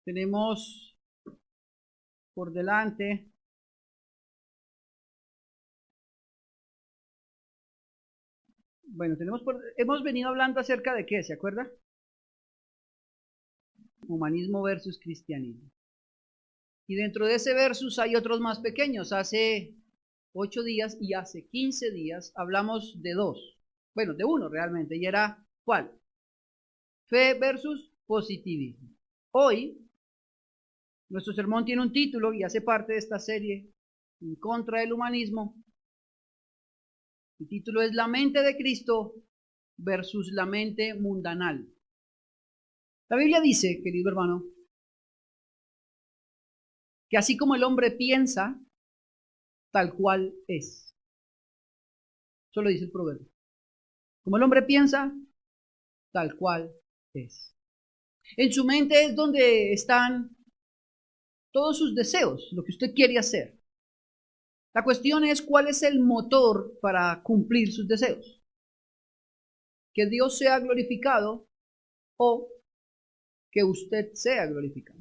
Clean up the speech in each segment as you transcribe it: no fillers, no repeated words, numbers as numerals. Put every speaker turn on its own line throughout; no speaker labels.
Tenemos por delante hemos venido hablando acerca de qué, ¿se acuerda? Humanismo versus cristianismo. Y dentro de ese versus hay otros más pequeños. Hace 8 días y hace 15 días hablamos de dos. Bueno, de uno realmente. Y era, ¿cuál? Fe versus positivismo. Hoy, nuestro sermón tiene un título y hace parte de esta serie en contra del humanismo. El título es La mente de Cristo versus la mente mundanal. La Biblia dice, querido hermano, que así como el hombre piensa, tal cual es. Eso lo dice el proverbio. Como el hombre piensa, tal cual es. En su mente es donde están todos sus deseos, lo que usted quiere hacer. La cuestión es cuál es el motor para cumplir sus deseos. Que Dios sea glorificado o que usted sea glorificado.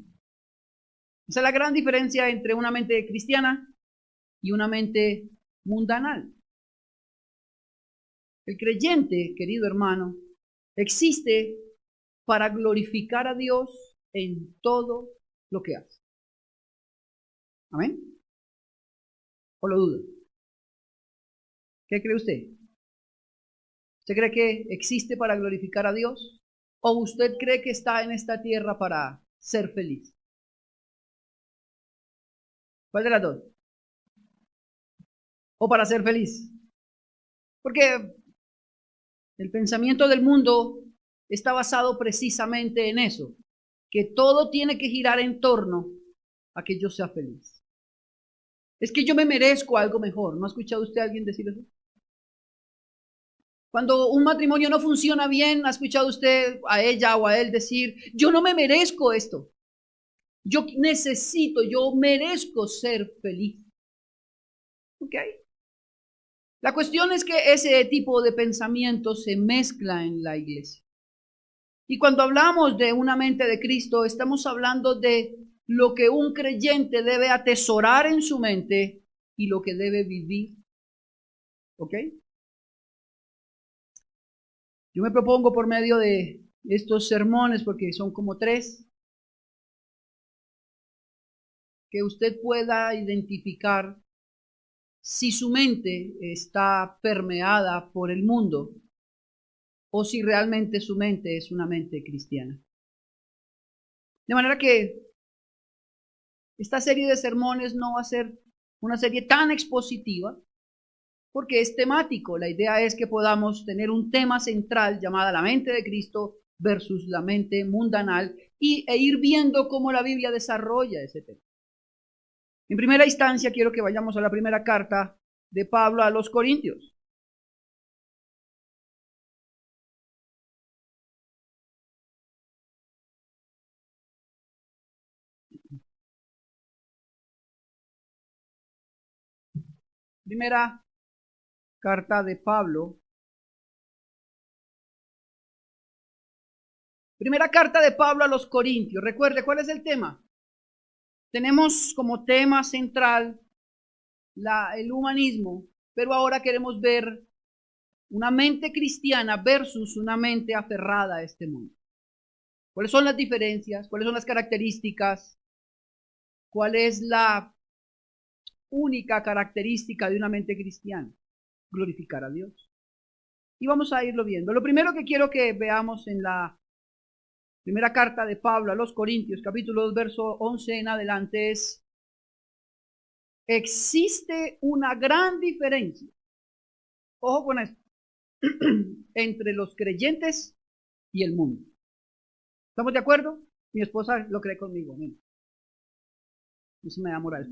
Esa es la gran diferencia entre una mente cristiana y una mente mundanal. El creyente, querido hermano, existe para glorificar a Dios en todo lo que hace. ¿Amén? ¿O lo duda? ¿Qué cree usted? ¿Usted cree que existe para glorificar a Dios? ¿O usted cree que está en esta tierra para ser feliz? ¿Cuál de las dos? ¿O para ser feliz? Porque el pensamiento del mundo está basado precisamente en eso, que todo tiene que girar en torno a que yo sea feliz. Es que yo me merezco algo mejor. ¿No ha escuchado usted a alguien decir eso? Cuando un matrimonio no funciona bien, ¿ha escuchado usted a ella o a él decir, yo no me merezco esto? Yo merezco ser feliz. ¿Ok? La cuestión es que ese tipo de pensamiento se mezcla en la iglesia. Y cuando hablamos de una mente de Cristo, estamos hablando de lo que un creyente debe atesorar en su mente y lo que debe vivir. ¿Ok? Yo me propongo por medio de estos sermones, porque son como 3, que usted pueda identificar si su mente está permeada por el mundo o si realmente su mente es una mente cristiana. De manera que esta serie de sermones no va a ser una serie tan expositiva porque es temático. La idea es que podamos tener un tema central llamada la mente de Cristo versus la mente mundanal e ir viendo cómo la Biblia desarrolla ese tema. En primera instancia, quiero que vayamos a la primera carta de Pablo a los Corintios. Primera carta de Pablo. Primera carta de Pablo a los Corintios. Recuerde, ¿cuál es el tema? Tenemos como tema central el humanismo, pero ahora queremos ver una mente cristiana versus una mente aferrada a este mundo. ¿Cuáles son las diferencias? ¿Cuáles son las características? ¿Cuál es la única característica de una mente cristiana? Glorificar a Dios. Y vamos a irlo viendo. Lo primero que quiero que veamos en la primera carta de Pablo a los Corintios, capítulo 2, verso 11 en adelante es: existe una gran diferencia, ojo con esto, entre los creyentes y el mundo. ¿Estamos de acuerdo? Mi esposa lo cree conmigo. Eso me da moral.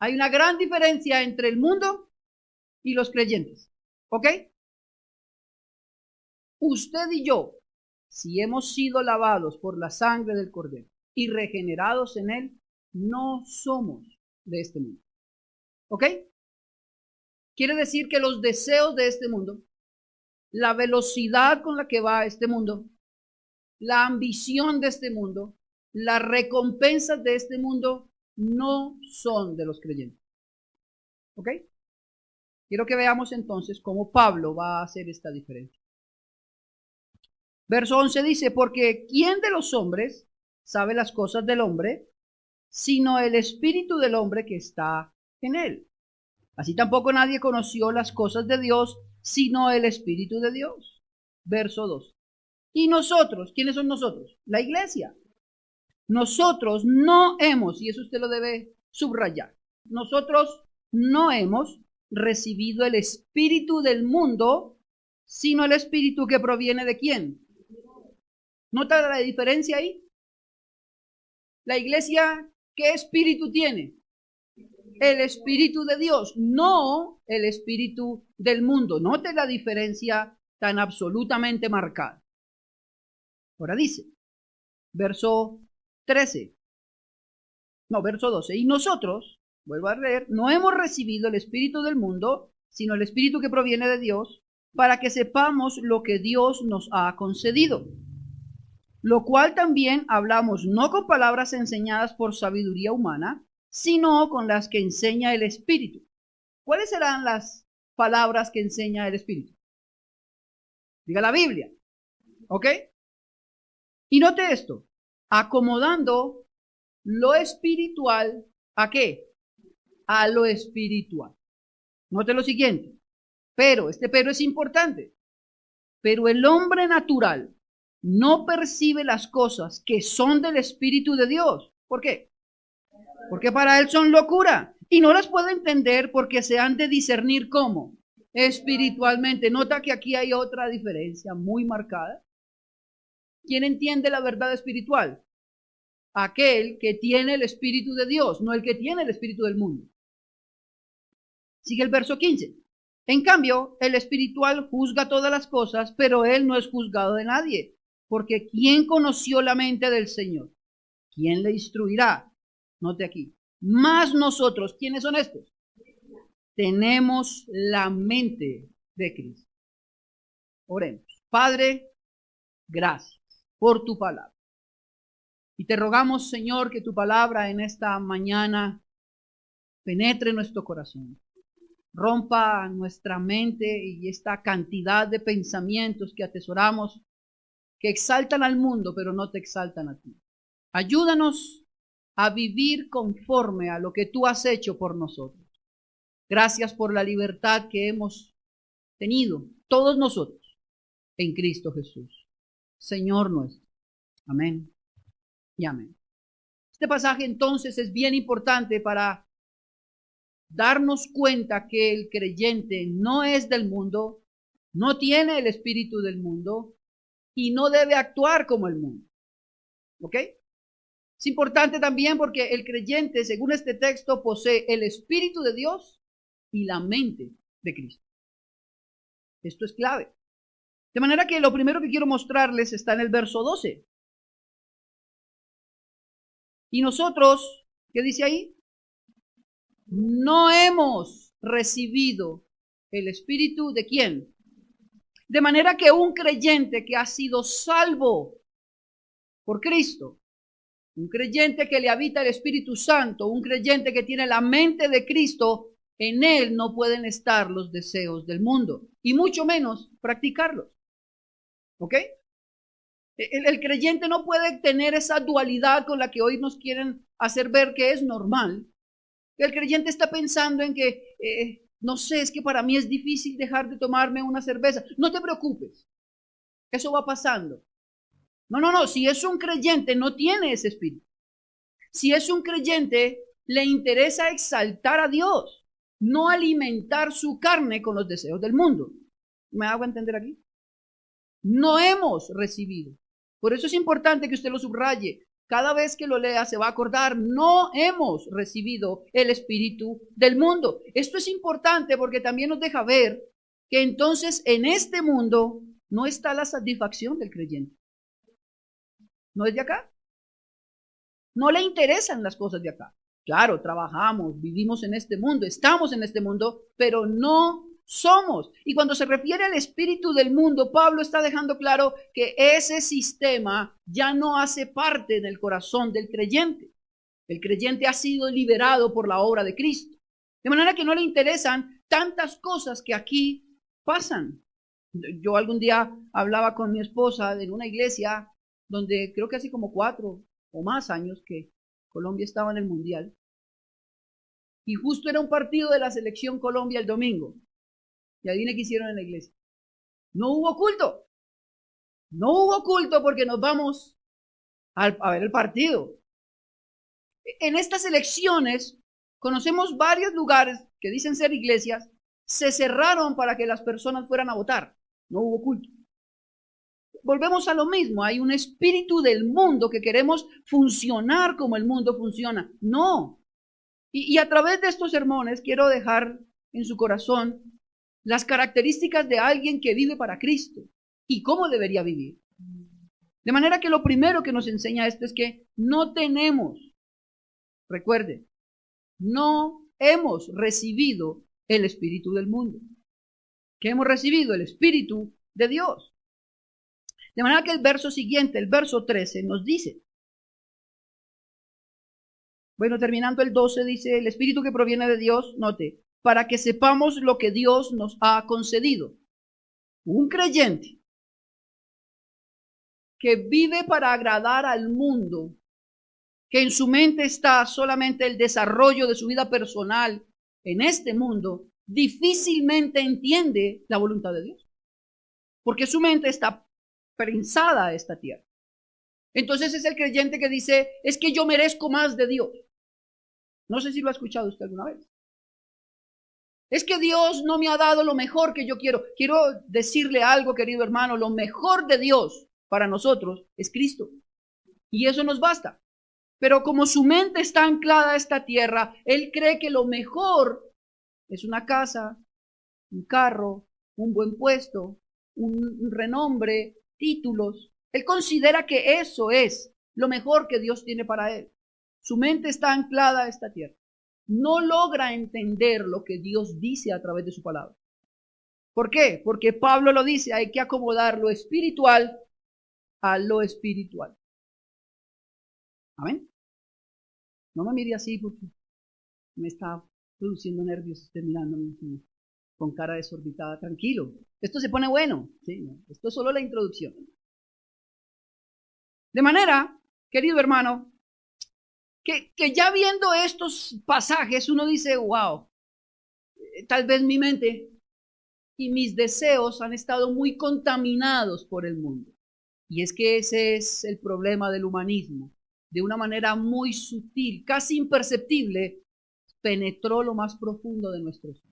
Hay una gran diferencia entre el mundo y los creyentes. ¿Ok? Usted y yo, si hemos sido lavados por la sangre del Cordero y regenerados en él, no somos de este mundo. ¿Ok? Quiere decir que los deseos de este mundo, la velocidad con la que va este mundo, la ambición de este mundo, las recompensas de este mundo no son de los creyentes. ¿Ok? Quiero que veamos entonces cómo Pablo va a hacer esta diferencia. Verso 11 dice, porque ¿quién de los hombres sabe las cosas del hombre, sino el espíritu del hombre que está en él? Así tampoco nadie conoció las cosas de Dios, sino el espíritu de Dios. Verso 2. Y nosotros, ¿quiénes son nosotros? La iglesia. Nosotros no hemos, y eso usted lo debe subrayar, nosotros no hemos recibido el espíritu del mundo, sino el espíritu que proviene de ¿quién? ¿Nota la diferencia ahí? La iglesia, ¿qué espíritu tiene? El espíritu de Dios, no el espíritu del mundo. Note la diferencia tan absolutamente marcada. Ahora dice, verso 13. No, verso 12. Y nosotros, vuelvo a leer, no hemos recibido el espíritu del mundo, sino el espíritu que proviene de Dios, para que sepamos lo que Dios nos ha concedido. Lo cual también hablamos no con palabras enseñadas por sabiduría humana, sino con las que enseña el Espíritu. ¿Cuáles serán las palabras que enseña el Espíritu? Diga la Biblia. ¿Ok? Y note esto, acomodando lo espiritual, ¿a qué? A lo espiritual. Note lo siguiente, pero es importante, pero el hombre natural no percibe las cosas que son del Espíritu de Dios. ¿Por qué? Porque para él son locura y no las puede entender porque se han de discernir ¿cómo? Espiritualmente. Nota que aquí hay otra diferencia muy marcada. ¿Quién entiende la verdad espiritual? Aquel que tiene el Espíritu de Dios, no el que tiene el Espíritu del mundo. Sigue el verso 15. En cambio, el espiritual juzga todas las cosas, pero él no es juzgado de nadie. Porque ¿quién conoció la mente del Señor? ¿Quién le instruirá? Note aquí. Más nosotros, ¿quiénes son estos? Tenemos la mente de Cristo. Oremos. Padre, gracias por tu palabra. Y te rogamos, Señor, que tu palabra en esta mañana penetre nuestro corazón. Rompa nuestra mente y esta cantidad de pensamientos que atesoramos, que exaltan al mundo, pero no te exaltan a ti. Ayúdanos a vivir conforme a lo que tú has hecho por nosotros. Gracias por la libertad que hemos tenido, todos nosotros, en Cristo Jesús, Señor nuestro. Amén y amén. Este pasaje entonces es bien importante para darnos cuenta que el creyente no es del mundo, no tiene el espíritu del mundo y no debe actuar como el mundo. ¿Ok? Es importante también porque el creyente, según este texto, posee el Espíritu de Dios y la mente de Cristo. Esto es clave. De manera que lo primero que quiero mostrarles está en el verso 12. Y nosotros, ¿qué dice ahí? No hemos recibido el Espíritu de ¿quién? De manera que un creyente que ha sido salvo por Cristo, un creyente que le habita el Espíritu Santo, un creyente que tiene la mente de Cristo, en él no pueden estar los deseos del mundo, y mucho menos practicarlos. ¿Ok? El creyente no puede tener esa dualidad con la que hoy nos quieren hacer ver que es normal. El creyente está pensando en que, no sé, es que para mí es difícil dejar de tomarme una cerveza. No te preocupes, eso va pasando. No, si es un creyente no tiene ese espíritu. Si es un creyente le interesa exaltar a Dios, no alimentar su carne con los deseos del mundo. ¿Me hago entender aquí? No hemos recibido. Por eso es importante que usted lo subraye. Cada vez que lo lea se va a acordar, no hemos recibido el espíritu del mundo. Esto es importante porque también nos deja ver que entonces en este mundo no está la satisfacción del creyente. ¿No es de acá? No le interesan las cosas de acá. Claro, trabajamos, vivimos en este mundo, estamos en este mundo, pero no somos. Y cuando se refiere al espíritu del mundo, Pablo está dejando claro que ese sistema ya no hace parte del corazón del creyente. El creyente ha sido liberado por la obra de Cristo. De manera que no le interesan tantas cosas que aquí pasan. Yo algún día hablaba con mi esposa en una iglesia donde creo que hace como 4 o más años que Colombia estaba en el Mundial. Y justo era un partido de la selección Colombia el domingo. Y adivine qué hicieron en la iglesia. No hubo culto. No hubo culto porque nos vamos a ver el partido. En estas elecciones conocemos varios lugares que dicen ser iglesias, se cerraron para que las personas fueran a votar. No hubo culto. Volvemos a lo mismo, hay un espíritu del mundo que queremos funcionar como el mundo funciona. No. Y a través de estos sermones quiero dejar en su corazón las características de alguien que vive para Cristo y cómo debería vivir. De manera que lo primero que nos enseña esto es que no tenemos, recuerde, no hemos recibido el espíritu del mundo, que hemos recibido el espíritu de Dios. De manera que el verso siguiente, el verso 13, nos dice, bueno, terminando el 12, dice, el espíritu que proviene de Dios, note, para que sepamos lo que Dios nos ha concedido. Un creyente que vive para agradar al mundo, que en su mente está solamente el desarrollo de su vida personal en este mundo, difícilmente entiende la voluntad de Dios, porque su mente está prensada a esta tierra. Entonces es el creyente que dice, es que yo merezco más de Dios. No sé si lo ha escuchado usted alguna vez. Es que Dios no me ha dado lo mejor que yo quiero. Quiero decirle algo, querido hermano, lo mejor de Dios para nosotros es Cristo. Y eso nos basta. Pero como su mente está anclada a esta tierra, él cree que lo mejor es una casa, un carro, un buen puesto, un renombre, títulos. Él considera que eso es lo mejor que Dios tiene para él. Su mente está anclada a esta tierra. No logra entender lo que Dios dice a través de su palabra. ¿Por qué? Porque Pablo lo dice, hay que acomodar lo espiritual a lo espiritual. ¿Amén? No me mire así porque me está produciendo nervios usted mirándome con cara desorbitada. Tranquilo, esto se pone bueno. ¿Sí? Esto es solo la introducción. De manera, querido hermano, que ya viendo estos pasajes uno dice, wow, tal vez mi mente y mis deseos han estado muy contaminados por el mundo. Y es que ese es el problema del humanismo. De una manera muy sutil, casi imperceptible, penetró lo más profundo de nuestro ser.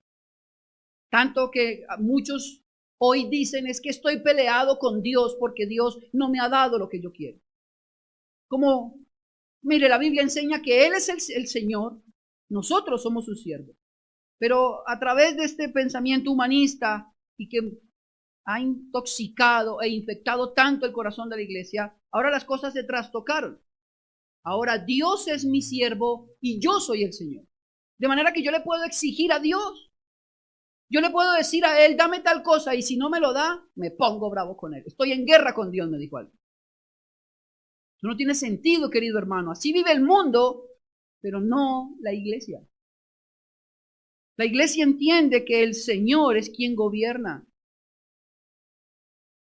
Tanto que muchos hoy dicen es que estoy peleado con Dios porque Dios no me ha dado lo que yo quiero. Como, mire, la Biblia enseña que Él es el Señor, nosotros somos sus siervos. Pero a través de este pensamiento humanista y que ha intoxicado e infectado tanto el corazón de la iglesia, ahora las cosas se trastocaron. Ahora Dios es mi siervo y yo soy el Señor. De manera que yo le puedo exigir a Dios. Yo le puedo decir a Él, dame tal cosa, y si no me lo da, me pongo bravo con Él. Estoy en guerra con Dios, me dijo alguien. Eso no tiene sentido, querido hermano. Así vive el mundo, pero no la iglesia. La iglesia entiende que el Señor es quien gobierna.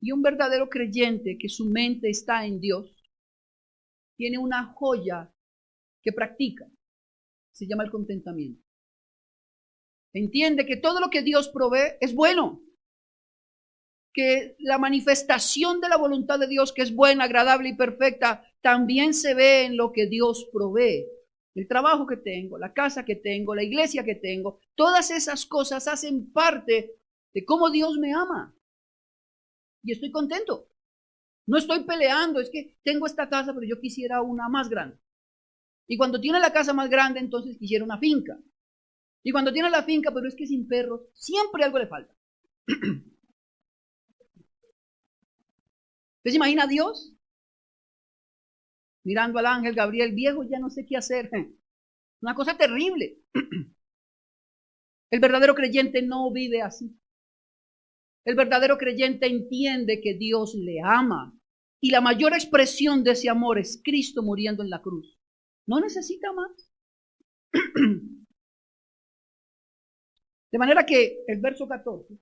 Y un verdadero creyente que su mente está en Dios, tiene una joya que practica. Se llama el contentamiento. Entiende que todo lo que Dios provee es bueno. Que la manifestación de la voluntad de Dios, que es buena, agradable y perfecta, también se ve en lo que Dios provee. El trabajo que tengo, la casa que tengo, la iglesia que tengo, todas esas cosas hacen parte de cómo Dios me ama. Y estoy contento. No estoy peleando, es que tengo esta casa, pero yo quisiera una más grande. Y cuando tiene la casa más grande, entonces quisiera una finca. Y cuando tiene la finca, pero es que sin perros, siempre algo le falta. ¿Usted se imagina a Dios? Mirando al ángel Gabriel, viejo, ya no sé qué hacer. Una cosa terrible. El verdadero creyente no vive así. El verdadero creyente entiende que Dios le ama y la mayor expresión de ese amor es Cristo muriendo en la cruz. No necesita más. De manera que el verso 14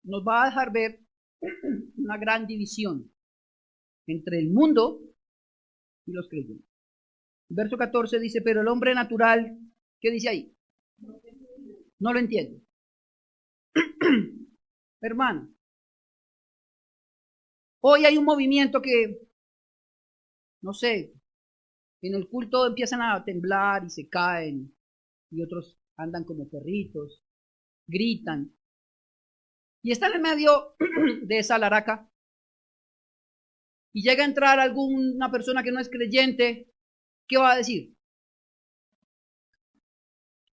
nos va a dejar ver una gran división entre el mundo y los creyentes. El verso 14 dice, pero el hombre natural, ¿qué dice ahí? No lo entiende. Hermano, hoy hay un movimiento que, no sé, en el culto empiezan a temblar y se caen, y otros andan como perritos, gritan, y están en medio de esa laraca, y llega a entrar alguna persona que no es creyente, ¿qué va a decir?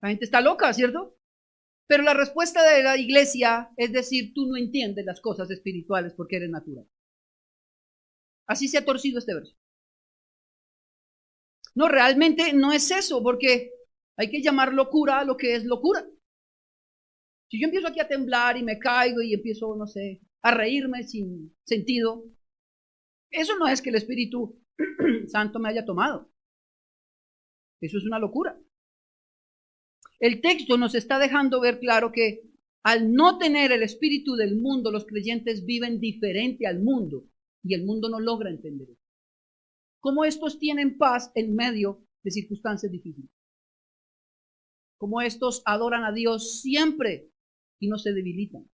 La gente está loca, ¿cierto? Pero la respuesta de la iglesia es decir, tú no entiendes las cosas espirituales porque eres natural. Así se ha torcido este verso. No, realmente no es eso, porque hay que llamar locura a lo que es locura. Si yo empiezo aquí a temblar y me caigo y empiezo, no sé, a reírme sin sentido, eso no es que el Espíritu Santo me haya tomado. Eso es una locura. El texto nos está dejando ver claro que al no tener el espíritu del mundo, los creyentes viven diferente al mundo y el mundo no logra entender eso. ¿Cómo estos tienen paz en medio de circunstancias difíciles? ¿Cómo estos adoran a Dios siempre y no se debilitan?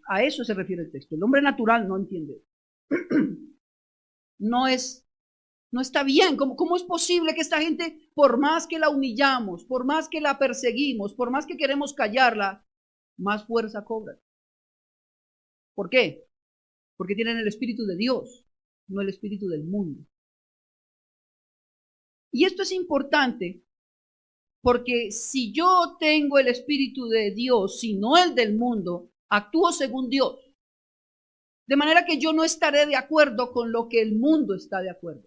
A eso se refiere el texto. El hombre natural no entiende. No está bien. ¿Cómo es posible que esta gente, por más que la humillamos, por más que la perseguimos, por más que queremos callarla, más fuerza cobra? ¿Por qué? Porque tienen el espíritu de Dios, no el espíritu del mundo. Y esto es importante porque si yo tengo el espíritu de Dios, si no el del mundo, actúo según Dios. De manera que yo no estaré de acuerdo con lo que el mundo está de acuerdo.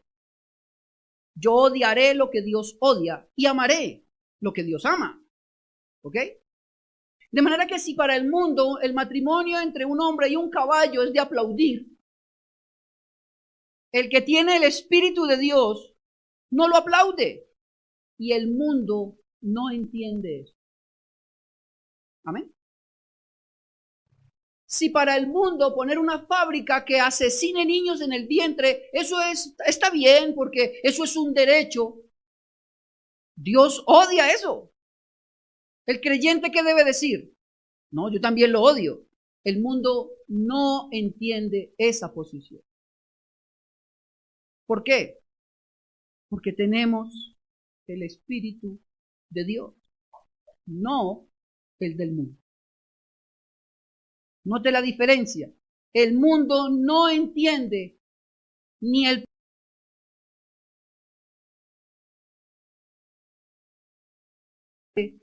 Yo odiaré lo que Dios odia y amaré lo que Dios ama. ¿Ok? De manera que si para el mundo el matrimonio entre un hombre y un caballo es de aplaudir, el que tiene el espíritu de Dios no lo aplaude y el mundo no entiende eso. Amén. Si para el mundo poner una fábrica que asesine niños en el vientre, eso está bien porque eso es un derecho. Dios odia eso. El creyente, ¿qué debe decir? No, yo también lo odio. El mundo no entiende esa posición. ¿Por qué? Porque tenemos el Espíritu de Dios, no el del mundo. Note la diferencia. El mundo no entiende ni el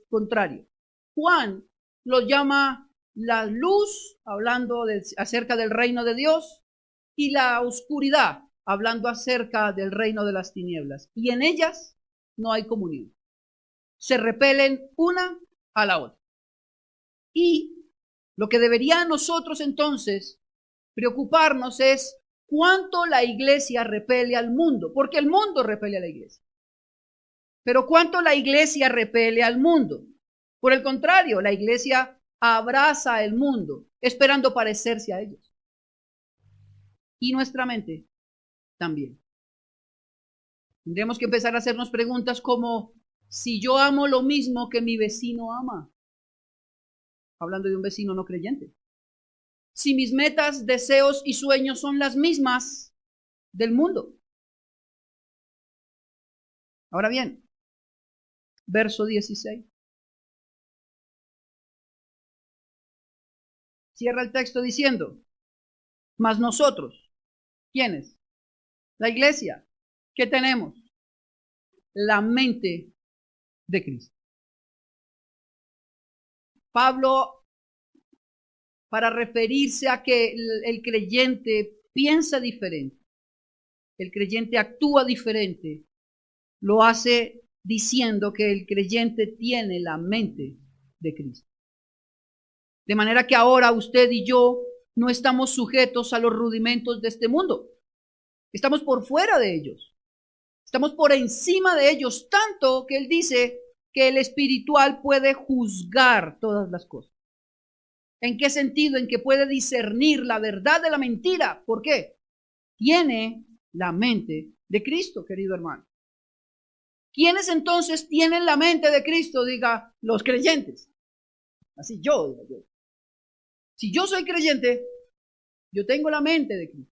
contrario. Juan lo llama la luz, hablando acerca del reino de Dios, y la oscuridad, hablando acerca del reino de las tinieblas. Y en ellas no hay comunión. Se repelen una a la otra. Y lo que debería nosotros entonces preocuparnos es cuánto la iglesia repele al mundo, porque el mundo repele a la iglesia. Pero cuánto la iglesia repele al mundo. Por el contrario, la iglesia abraza el mundo, esperando parecerse a ellos. Y nuestra mente también. Tendremos que empezar a hacernos preguntas como, si yo amo lo mismo que mi vecino ama, hablando de un vecino no creyente. Si mis metas, deseos y sueños son las mismas del mundo. Ahora bien, verso 16. Cierra el texto diciendo, mas nosotros, ¿quiénes? La iglesia, ¿qué tenemos? La mente de Cristo. Pablo, para referirse a que el creyente piensa diferente, el creyente actúa diferente, lo hace diciendo que el creyente tiene la mente de Cristo. De manera que ahora usted y yo no estamos sujetos a los rudimentos de este mundo. Estamos por fuera de ellos. Estamos por encima de ellos, tanto que él dice que el espiritual puede juzgar todas las cosas. ¿En qué sentido? En que puede discernir la verdad de la mentira. ¿Por qué? Tiene la mente de Cristo, querido hermano. ¿Quiénes entonces tienen la mente de Cristo? Diga, los creyentes. Así yo. Si yo soy creyente, yo tengo la mente de Cristo.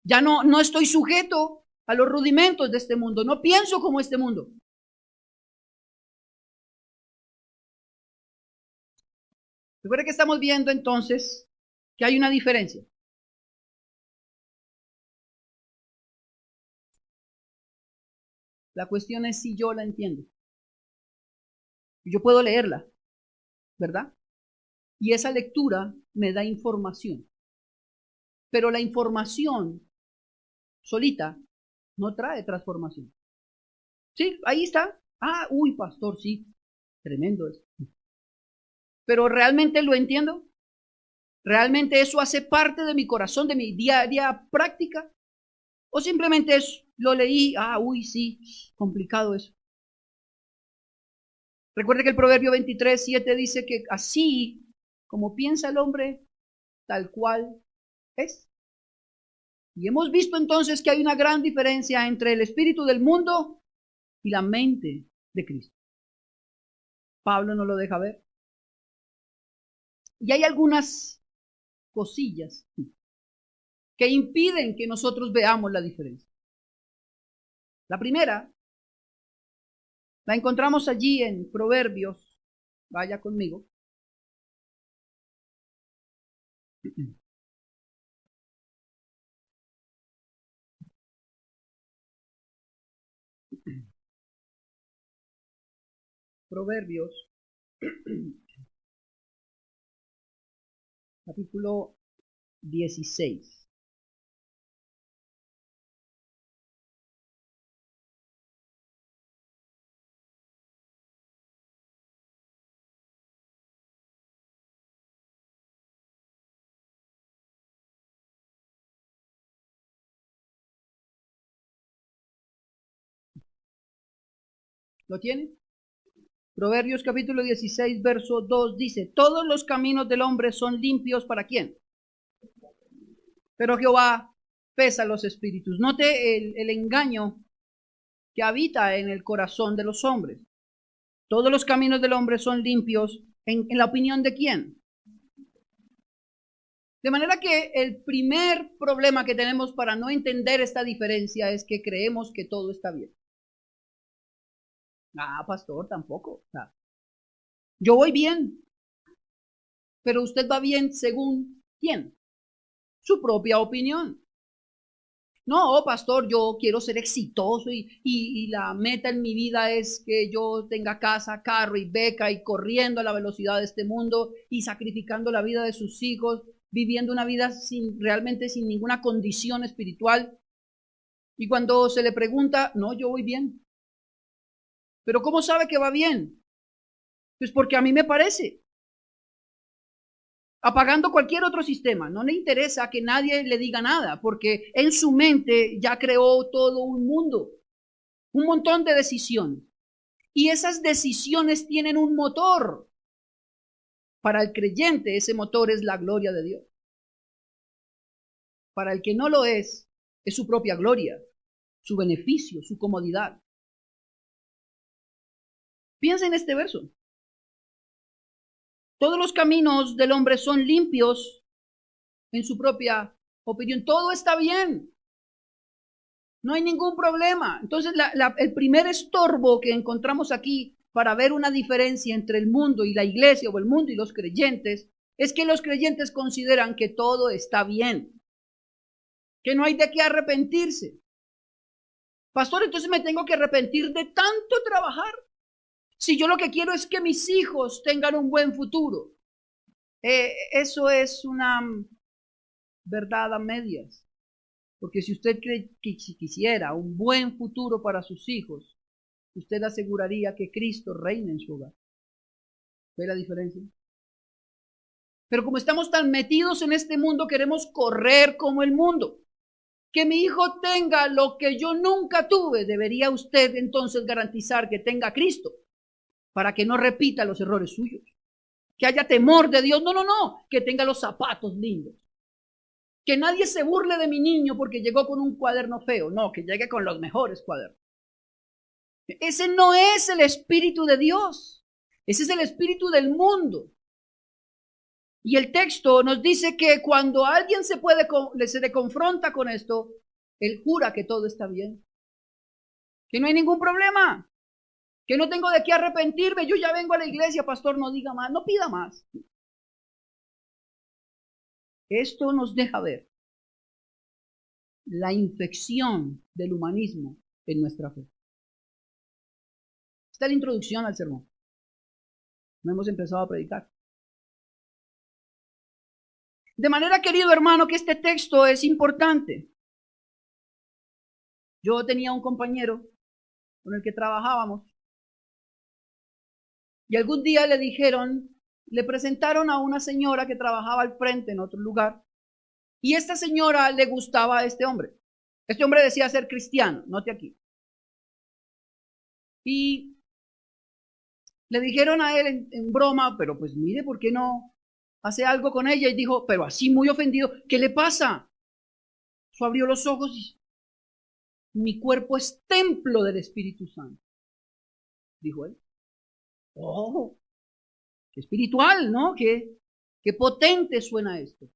Ya no estoy sujeto a los rudimentos de este mundo. No pienso como este mundo. Recuerda que estamos viendo entonces que hay una diferencia. La cuestión es si yo la entiendo. Yo puedo leerla, ¿verdad? Y esa lectura me da información. Pero la información solita no trae transformación. Sí, ahí está. Ah, uy, pastor, sí. Tremendo eso. Pero ¿realmente lo entiendo? ¿Realmente eso hace parte de mi corazón, de mi diaria práctica? ¿O simplemente lo leí? Ah, uy, sí, complicado eso. Recuerde que el Proverbio 23:7 dice que así como piensa el hombre, tal cual es. Y hemos visto entonces que hay una gran diferencia entre el espíritu del mundo y la mente de Cristo. Pablo no lo deja ver. Y hay algunas cosillas que impiden que nosotros veamos la diferencia. La primera la encontramos allí en Proverbios. Vaya conmigo. Proverbios, capítulo 16. ¿Lo tiene? Proverbios capítulo 16, verso 2 dice, todos los caminos del hombre son limpios ¿para quién? Pero Jehová pesa los espíritus. Note el engaño que habita en el corazón de los hombres. Todos los caminos del hombre son limpios en la opinión de quién. De manera que el primer problema que tenemos para no entender esta diferencia es que creemos que todo está bien. Ah, pastor, tampoco. Yo voy bien, pero usted va bien según quién. Su propia opinión. No, pastor, yo quiero ser exitoso y la meta en mi vida es que yo tenga casa, carro y beca y corriendo a la velocidad de este mundo y sacrificando la vida de sus hijos, viviendo una vida realmente sin ninguna condición espiritual. Y cuando se le pregunta, no, yo voy bien. ¿Pero cómo sabe que va bien? Pues porque a mí me parece. Apagando cualquier otro sistema. No le interesa que nadie le diga nada, porque en su mente ya creó todo un mundo, un montón de decisiones. Y esas decisiones tienen un motor. Para el creyente ese motor es la gloria de Dios. Para el que no lo es su propia gloria, su beneficio, su comodidad. Piensa en este verso. Todos los caminos del hombre son limpios en su propia opinión. Todo está bien. No hay ningún problema. Entonces, el primer estorbo que encontramos aquí para ver una diferencia entre el mundo y la iglesia o el mundo y los creyentes es que los creyentes consideran que todo está bien, que no hay de qué arrepentirse. Pastor, entonces me tengo que arrepentir de tanto trabajar. Si yo lo que quiero es que mis hijos tengan un buen futuro. Eso es una verdad a medias. Porque si usted cree que si quisiera un buen futuro para sus hijos, usted aseguraría que Cristo reina en su hogar. ¿Ve la diferencia? Pero como estamos tan metidos en este mundo, queremos correr como el mundo. Que mi hijo tenga lo que yo nunca tuve, debería usted entonces garantizar que tenga a Cristo, para que no repita los errores suyos. Que haya temor de Dios. No, que tenga los zapatos lindos. Que nadie se burle de mi niño porque llegó con un cuaderno feo. No, que llegue con los mejores cuadernos. Ese no es el espíritu de Dios. Ese es el espíritu del mundo. Y el texto nos dice que cuando alguien se le confronta con esto, él jura que todo está bien. Que no hay ningún problema. Que no tengo de qué arrepentirme. Yo ya vengo a la iglesia, pastor, no diga más, no pida más. Esto nos deja ver la infección del humanismo en nuestra fe. Esta es la introducción al sermón. No hemos empezado a predicar. De manera, querido hermano, que este texto es importante. Yo tenía un compañero con el que trabajábamos y algún día le presentaron a una señora que trabajaba al frente en otro lugar y esta señora le gustaba a este hombre. Este hombre decía ser cristiano, note aquí. Y le dijeron a él en broma, pero pues mire, ¿por qué no hace algo con ella? Y dijo, pero así muy ofendido, ¿qué le pasa? Eso abrió los ojos y mi cuerpo es templo del Espíritu Santo, dijo él. Oh, qué espiritual, ¿no? Qué potente suena esto.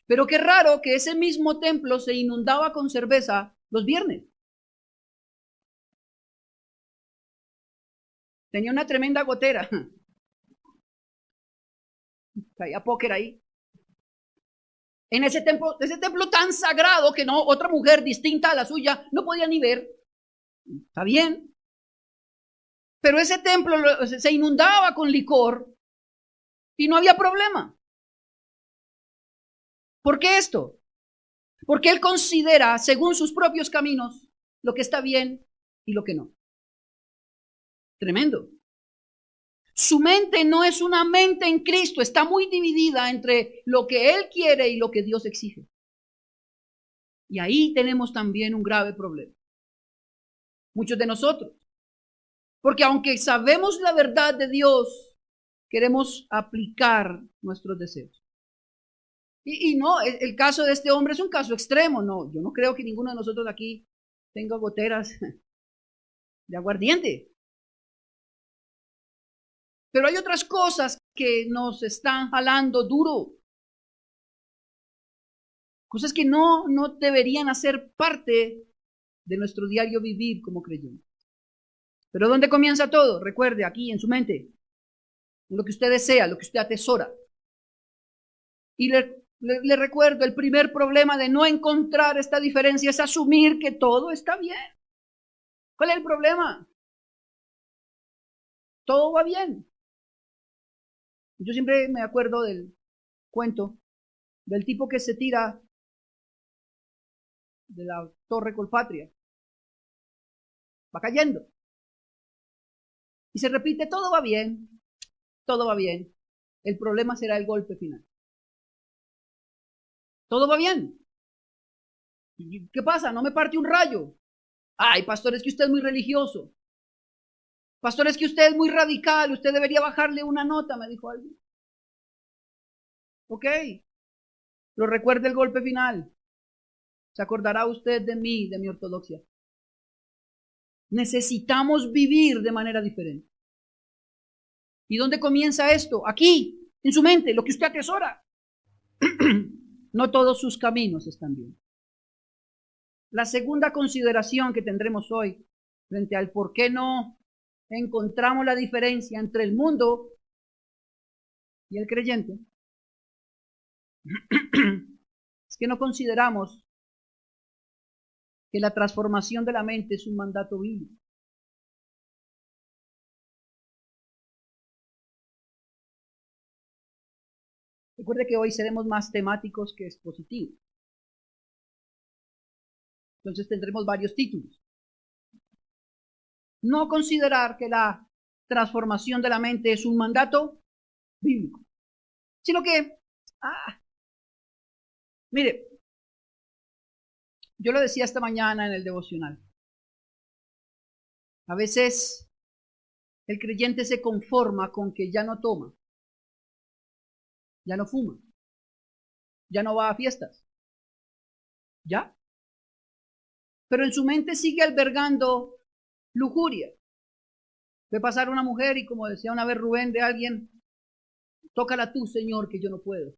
Pero qué raro que ese mismo templo se inundaba con cerveza los viernes. Tenía una tremenda gotera. Caía póker ahí. En ese templo tan sagrado que no, otra mujer distinta a la suya no podía ni ver. Está bien. Pero ese templo se inundaba con licor y no había problema. ¿Por qué esto? Porque él considera, según sus propios caminos, lo que está bien y lo que no. Tremendo. Su mente no es una mente en Cristo, está muy dividida entre lo que él quiere y lo que Dios exige. Y ahí tenemos también un grave problema. Muchos de nosotros. Porque aunque sabemos la verdad de Dios, queremos aplicar nuestros deseos. Y no, el caso de este hombre es un caso extremo. No, yo no creo que ninguno de nosotros aquí tenga goteras de aguardiente. Pero hay otras cosas que nos están jalando duro. Cosas que no deberían hacer parte de nuestro diario vivir como creyentes. Pero ¿dónde comienza todo? Recuerde, aquí en su mente. Lo que usted desea, lo que usted atesora. Y le recuerdo, el primer problema de no encontrar esta diferencia es asumir que todo está bien. ¿Cuál es el problema? Todo va bien. Yo siempre me acuerdo del cuento del tipo que se tira de la Torre Colpatria. Va cayendo. Y se repite, todo va bien, todo va bien. El problema será el golpe final. Todo va bien. ¿Qué pasa? ¿No me parte un rayo? Ay, pastor, es que usted es muy religioso. Pastor, es que usted es muy radical. Usted debería bajarle una nota, me dijo alguien. Ok. Pero recuerde el golpe final. Se acordará usted de mí, de mi ortodoxia. Necesitamos vivir de manera diferente. ¿Y dónde comienza esto? Aquí, en su mente, lo que usted atesora. No todos sus caminos están bien. La segunda consideración que tendremos hoy frente al por qué no encontramos la diferencia entre el mundo y el creyente es que no consideramos que la transformación de la mente es un mandato bíblico. Recuerde que hoy seremos más temáticos que expositivos. Entonces tendremos varios títulos. no considerar que la transformación de la mente es un mandato bíblico, sino que, mire, yo lo decía esta mañana en el devocional, a veces el creyente se conforma con que ya no toma, ya no fuma, ya no va a fiestas, ¿ya? Pero en su mente sigue albergando lujuria. Ve pasar una mujer y, como decía una vez Rubén de alguien, tócala tú, Señor, que yo no puedo.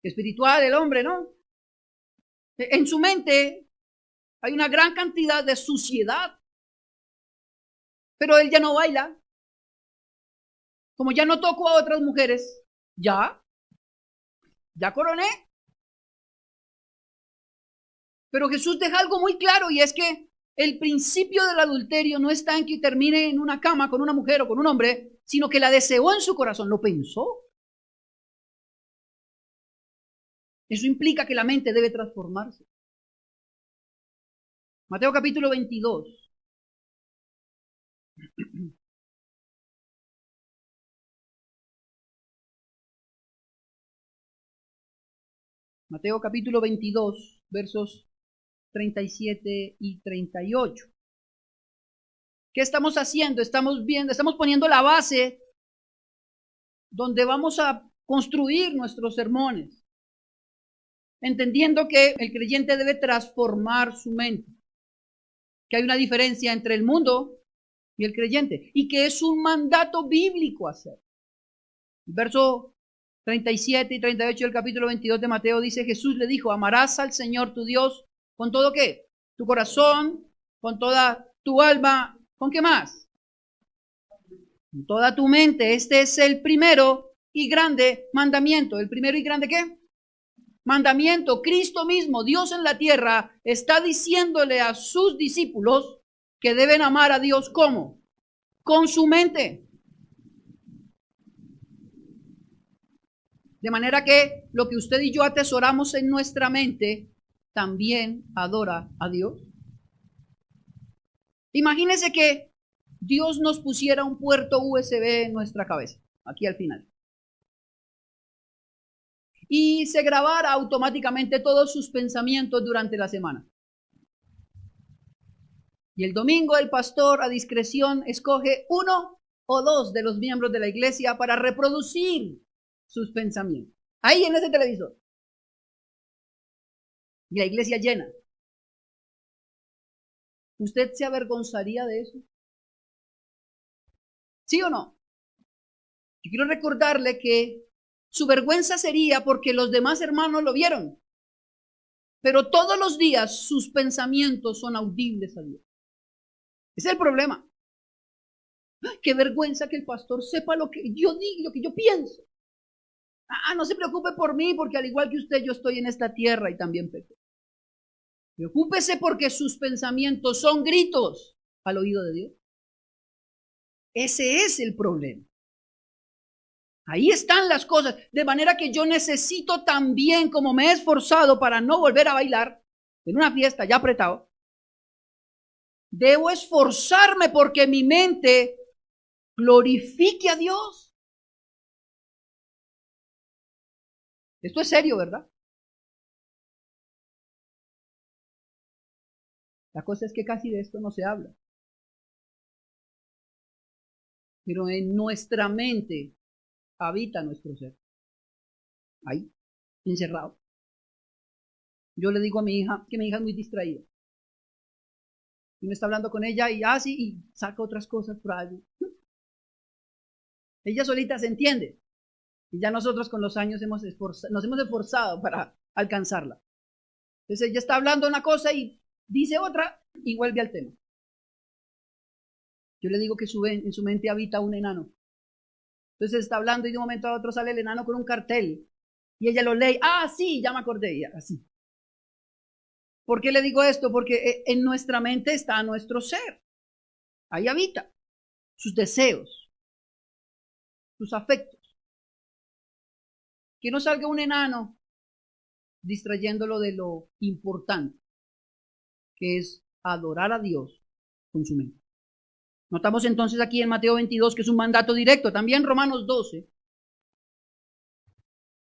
Espiritual el hombre, ¿no? En su mente hay una gran cantidad de suciedad, pero él ya no baila. Como ya no toco a otras mujeres, ya coroné. Pero Jesús deja algo muy claro, y es que el principio del adulterio no está en que termine en una cama con una mujer o con un hombre, sino que la deseó en su corazón, lo pensó. Eso implica que la mente debe transformarse. Mateo capítulo 22. Mateo capítulo 22, versos 37 y 38. ¿Qué estamos haciendo? Estamos viendo, estamos poniendo la base donde vamos a construir nuestros sermones, entendiendo que el creyente debe transformar su mente, que hay una diferencia entre el mundo y el creyente, y que es un mandato bíblico hacer. El verso 37 y 38 del capítulo 22 de Mateo dice: Jesús le dijo, amarás al Señor tu Dios con todo ¿qué? Tu corazón, con toda tu alma, ¿con qué más? Con toda tu mente. Este es el primero y grande mandamiento. ¿El primero y grande qué? Mandamiento. Cristo mismo, Dios en la tierra, está diciéndole a sus discípulos que deben amar a Dios ¿cómo? Con su mente. De manera que lo que usted y yo atesoramos en nuestra mente también adora a Dios. Imagínese que Dios nos pusiera un puerto USB en nuestra cabeza, aquí al final, y se grabara automáticamente todos sus pensamientos durante la semana. Y el domingo el pastor a discreción escoge uno o dos de los miembros de la iglesia para reproducir sus pensamientos. Ahí en ese televisor. Y la iglesia llena. ¿Usted se avergonzaría de eso? ¿Sí o no? Yo quiero recordarle que su vergüenza sería porque los demás hermanos lo vieron. Pero todos los días sus pensamientos son audibles a Dios. Ese es el problema. ¡Ay, qué vergüenza que el pastor sepa lo que yo digo, lo que yo pienso! No se preocupe por mí, porque al igual que usted, yo estoy en esta tierra y también peco. Preocúpese porque sus pensamientos son gritos al oído de Dios. Ese es el problema. Ahí están las cosas, de manera que yo necesito también, como me he esforzado para no volver a bailar en una fiesta ya apretado, debo esforzarme porque mi mente glorifique a Dios. Esto es serio, ¿verdad? La cosa es que casi de esto no se habla. Pero en nuestra mente habita nuestro ser. Ahí, encerrado. Yo le digo a mi hija que mi hija es muy distraída. Y me está hablando con ella y así y saca otras cosas por ahí. Ella solita se entiende. Y ya nosotros con los años nos hemos esforzado para alcanzarla. Entonces ella está hablando una cosa y dice otra y vuelve al tema. Yo le digo que en su mente habita un enano. Entonces está hablando y de un momento a otro sale el enano con un cartel. Y ella lo lee. Sí, ya me acordé. Ya, así. ¿Por qué le digo esto? Porque en nuestra mente está nuestro ser. Ahí habita sus deseos, sus afectos. Que no salga un enano distrayéndolo de lo importante, que es adorar a Dios con su mente. Notamos entonces aquí en Mateo 22 que es un mandato directo. También Romanos 12.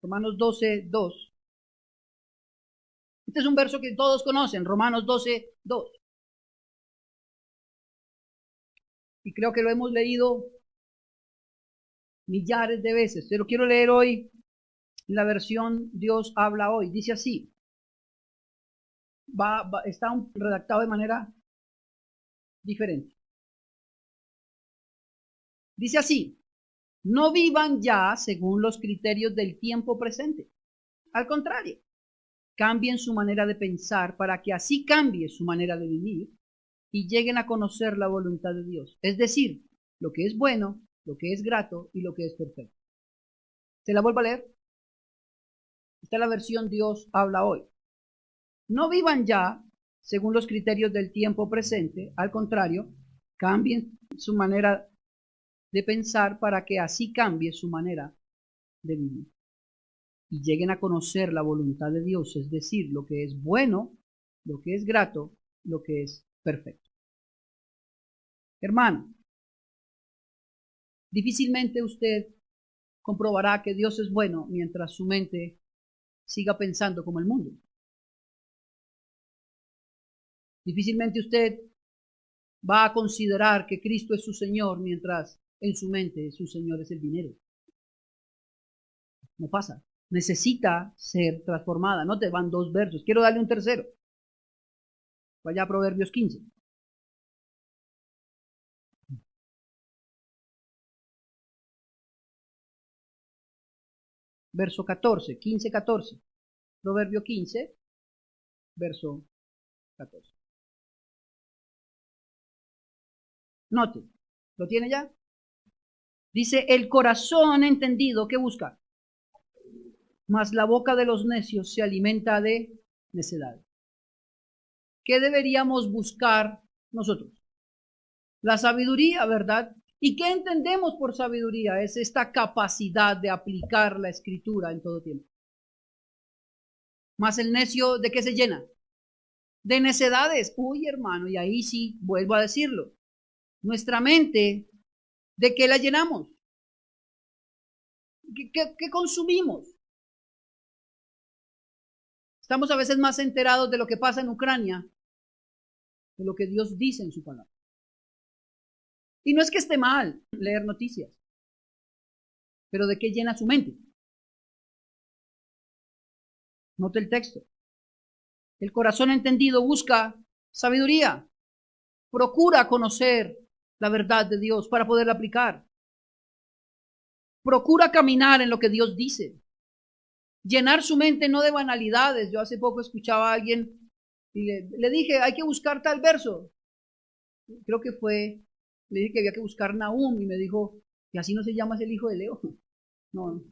Romanos 12, 2. Este es un verso que todos conocen, Romanos 12, 2. Y creo que lo hemos leído millares de veces. Pero quiero leer hoy la versión Dios habla hoy. Dice así. Está redactado de manera diferente. Dice así. No vivan ya según los criterios del tiempo presente. Al contrario, cambien su manera de pensar para que así cambie su manera de vivir y lleguen a conocer la voluntad de Dios. Es decir, lo que es bueno, lo que es grato y lo que es perfecto. ¿Se la vuelvo a leer? Esta es la versión Dios habla hoy. No vivan ya según los criterios del tiempo presente. Al contrario, cambien su manera de pensar para que así cambie su manera de vivir y lleguen a conocer la voluntad de Dios, es decir, lo que es bueno, lo que es grato, lo que es perfecto. Hermano, difícilmente usted comprobará que Dios es bueno mientras su mente siga pensando como el mundo. Difícilmente usted va a considerar que Cristo es su Señor mientras en su mente su Señor es el dinero. No pasa. Necesita ser transformada. No te van dos versos. Quiero darle un tercero. Vaya a Proverbios 15. Verso 14. 15, 14. Proverbio 15, verso 14. Note. ¿Lo tiene ya? Dice, el corazón entendido, ¿qué busca? Mas la boca de los necios se alimenta de necedad. ¿Qué deberíamos buscar nosotros? La sabiduría, ¿verdad? ¿Y qué entendemos por sabiduría? Es esta capacidad de aplicar la escritura en todo tiempo. Mas el necio, ¿de qué se llena? De necedades. Uy, hermano, y ahí sí, vuelvo a decirlo. Nuestra mente, ¿de qué la llenamos? ¿Qué consumimos? Estamos a veces más enterados de lo que pasa en Ucrania de lo que Dios dice en su palabra. Y no es que esté mal leer noticias, pero ¿de qué llena su mente? Note el texto. El corazón entendido busca sabiduría, procura conocer la verdad de Dios para poderla aplicar. Procura caminar en lo que Dios dice. Llenar su mente no de banalidades. Yo hace poco escuchaba a alguien y le dije, hay que buscar tal verso. Creo que le dije que había que buscar Nahum y me dijo, y así no se llama el hijo de Leo. No.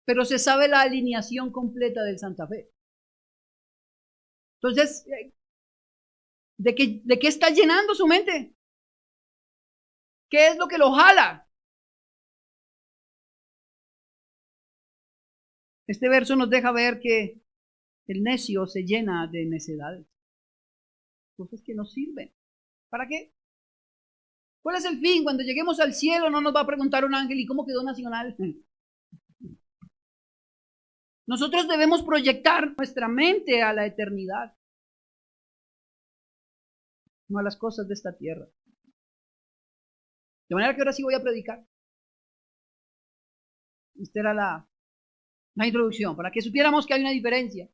Pero se sabe la alineación completa del Santa Fe. Entonces, ¿de qué está llenando su mente? ¿Qué es lo que lo jala? Este verso nos deja ver que el necio se llena de necedades, cosas que no sirven. ¿Para qué? ¿Cuál es el fin? Cuando lleguemos al cielo no nos va a preguntar un ángel, ¿y cómo quedó Nacional? Nosotros debemos proyectar nuestra mente a la eternidad, no a las cosas de esta tierra. De manera que ahora sí voy a predicar. Esta era la introducción, para que supiéramos que hay una diferencia,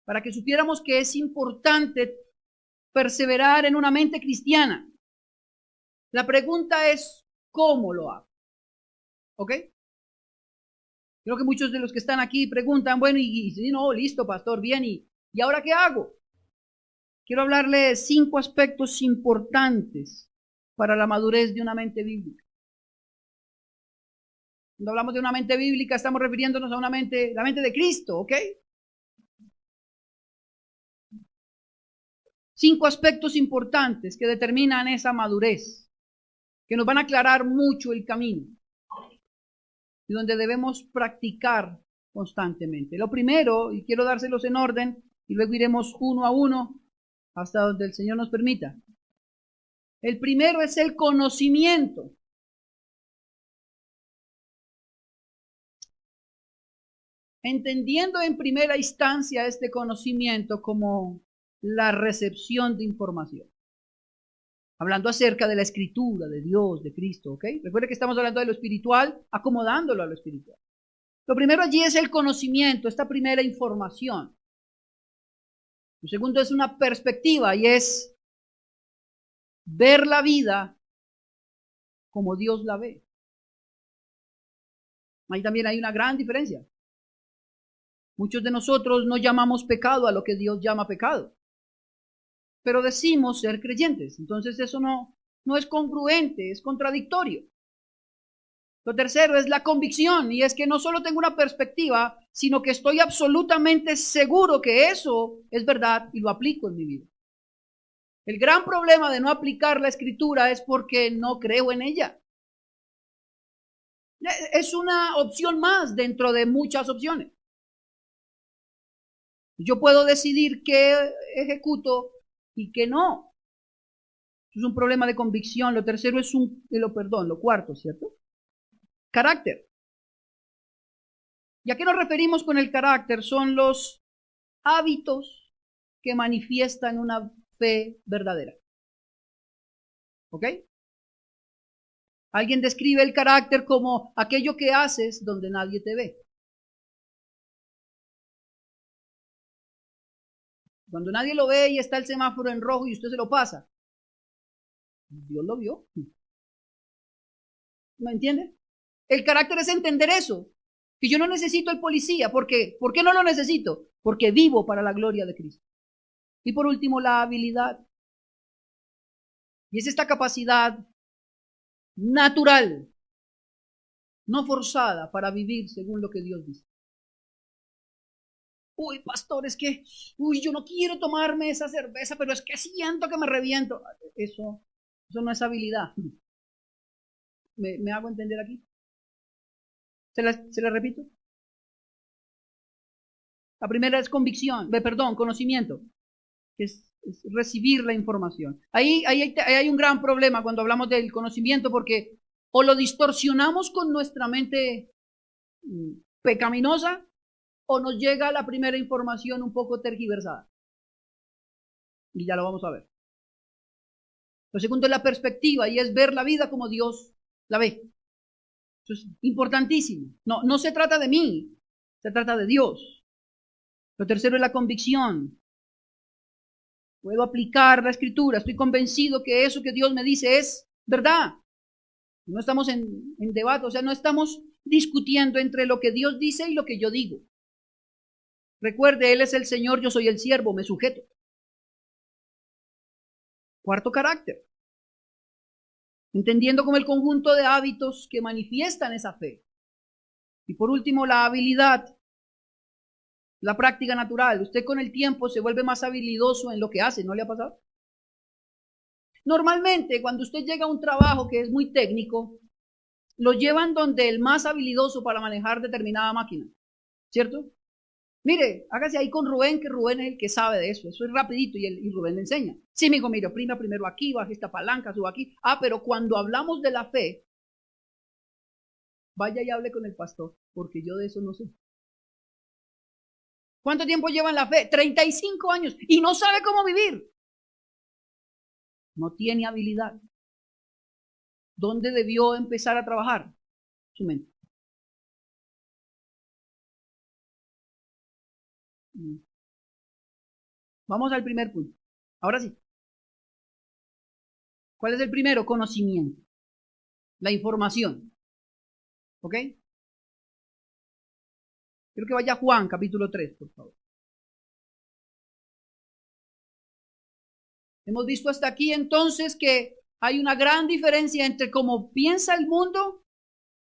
para que supiéramos que es importante perseverar en una mente cristiana. La pregunta es, ¿cómo lo hago? ¿Ok? Creo que muchos de los que están aquí preguntan, bueno, y si no, listo, pastor, bien, ¿y ahora qué hago? Quiero hablarle de 5 aspectos importantes para la madurez de una mente bíblica. Cuando hablamos de una mente bíblica, estamos refiriéndonos a la mente de Cristo, ¿ok? 5 aspectos importantes que determinan esa madurez, que nos van a aclarar mucho el camino y donde debemos practicar constantemente. Lo primero, y quiero dárselos en orden, y luego iremos uno a uno, hasta donde el Señor nos permita. El primero es el conocimiento. Entendiendo en primera instancia este conocimiento como la recepción de información. Hablando acerca de la escritura, de Dios, de Cristo, ¿ok? Recuerde que estamos hablando de lo espiritual, acomodándolo a lo espiritual. Lo primero allí es el conocimiento, esta primera información. Lo segundo es una perspectiva y es ver la vida como Dios la ve. Ahí también hay una gran diferencia. Muchos de nosotros no llamamos pecado a lo que Dios llama pecado, pero decimos ser creyentes. Entonces eso no es congruente, es contradictorio. Lo tercero es la convicción, y es que no solo tengo una perspectiva, sino que estoy absolutamente seguro que eso es verdad y lo aplico en mi vida. El gran problema de no aplicar la escritura es porque no creo en ella. Es una opción más dentro de muchas opciones. Yo puedo decidir qué ejecuto y qué no. Es un problema de convicción. Lo tercero es lo cuarto, ¿cierto? Carácter. ¿Y a qué nos referimos con el carácter? Son los hábitos que manifiestan una fe verdadera. ¿Ok? Alguien describe el carácter como aquello que haces donde nadie te ve. Cuando nadie lo ve y está el semáforo en rojo y usted se lo pasa, Dios lo vio. ¿Me entiende? El carácter es entender eso, que yo no necesito el policía. ¿Por qué? ¿Por qué no lo necesito? Porque vivo para la gloria de Cristo. Y por último, la habilidad. Y es esta capacidad natural, no forzada, para vivir según lo que Dios dice. Uy, pastor, es que, yo no quiero tomarme esa cerveza, pero es que siento que me reviento. Eso no es habilidad. ¿Me hago entender aquí? ¿Se la repito? La primera es conocimiento, que es recibir la información. Ahí hay un gran problema cuando hablamos del conocimiento, porque o lo distorsionamos con nuestra mente pecaminosa, o nos llega la primera información un poco tergiversada. Y ya lo vamos a ver. Lo segundo es la perspectiva, y es ver la vida como Dios la ve. Eso es importantísimo. No se trata de mí, se trata de Dios. Lo tercero es la convicción. Puedo aplicar la escritura, estoy convencido que eso que Dios me dice es verdad. No estamos en debate, o sea, no estamos discutiendo entre lo que Dios dice y lo que yo digo. Recuerde, Él es el Señor, yo soy el siervo, me sujeto. Cuarto, carácter. Entendiendo como el conjunto de hábitos que manifiestan esa fe. Y por último, la habilidad, la práctica natural. Usted con el tiempo se vuelve más habilidoso en lo que hace, ¿no le ha pasado? Normalmente, cuando usted llega a un trabajo que es muy técnico, lo llevan donde el más habilidoso para manejar determinada máquina, ¿cierto? Mire, hágase ahí con Rubén, que Rubén es el que sabe de eso. Eso es rapidito y Rubén le enseña. Sí, me dijo, mire, oprima primero aquí, baje esta palanca, suba aquí. Pero cuando hablamos de la fe, vaya y hable con el pastor, porque yo de eso no sé. ¿Cuánto tiempo lleva en la fe? 35 años y no sabe cómo vivir. No tiene habilidad. ¿Dónde debió empezar a trabajar? Su mente. Vamos al primer punto. Ahora sí. ¿Cuál es el primero? Conocimiento. La información. ¿Ok? Quiero que vaya a Juan, capítulo 3, por favor. Hemos visto hasta aquí entonces que hay una gran diferencia entre cómo piensa el mundo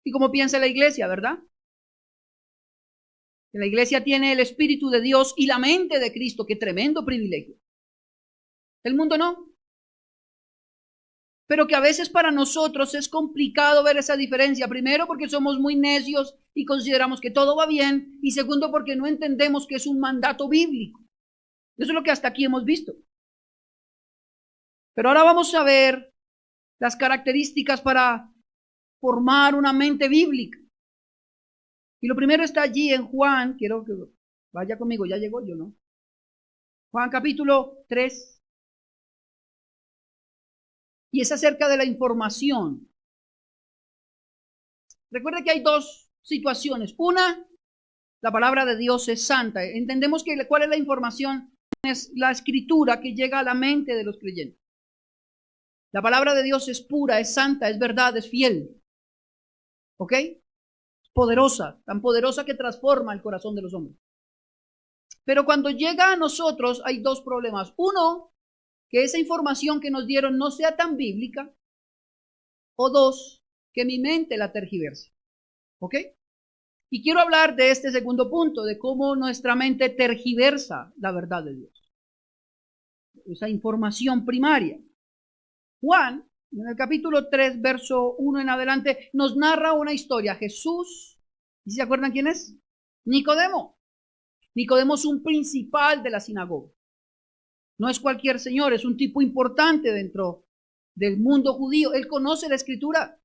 y cómo piensa la iglesia, ¿verdad? La iglesia tiene el Espíritu de Dios y la mente de Cristo, qué tremendo privilegio. El mundo no. Pero que a veces para nosotros es complicado ver esa diferencia. Primero, porque somos muy necios y consideramos que todo va bien. Y segundo, porque no entendemos que es un mandato bíblico. Eso es lo que hasta aquí hemos visto. Pero ahora vamos a ver las características para formar una mente bíblica. Y lo primero está allí en Juan, quiero que vaya conmigo, ya llegó yo, ¿no? Juan capítulo 3. Y es acerca de la información. Recuerda que hay dos situaciones. Una, la palabra de Dios es santa. Entendemos que cuál es la información, es la escritura que llega a la mente de los creyentes. La palabra de Dios es pura, es santa, es verdad, es fiel. ¿Ok? Poderosa, tan poderosa que transforma el corazón de los hombres. Pero cuando llega a nosotros hay dos problemas. Uno, que esa información que nos dieron no sea tan bíblica. O dos, que mi mente la tergiverse. ¿Ok? Y quiero hablar de este segundo punto, de cómo nuestra mente tergiversa la verdad de Dios. Esa información primaria. Juan, en el capítulo 3, verso 1 en adelante, nos narra una historia. Jesús, ¿y se acuerdan quién es? Nicodemo. Nicodemo es un principal de la sinagoga. No es cualquier señor, es un tipo importante dentro del mundo judío. Él conoce la escritura.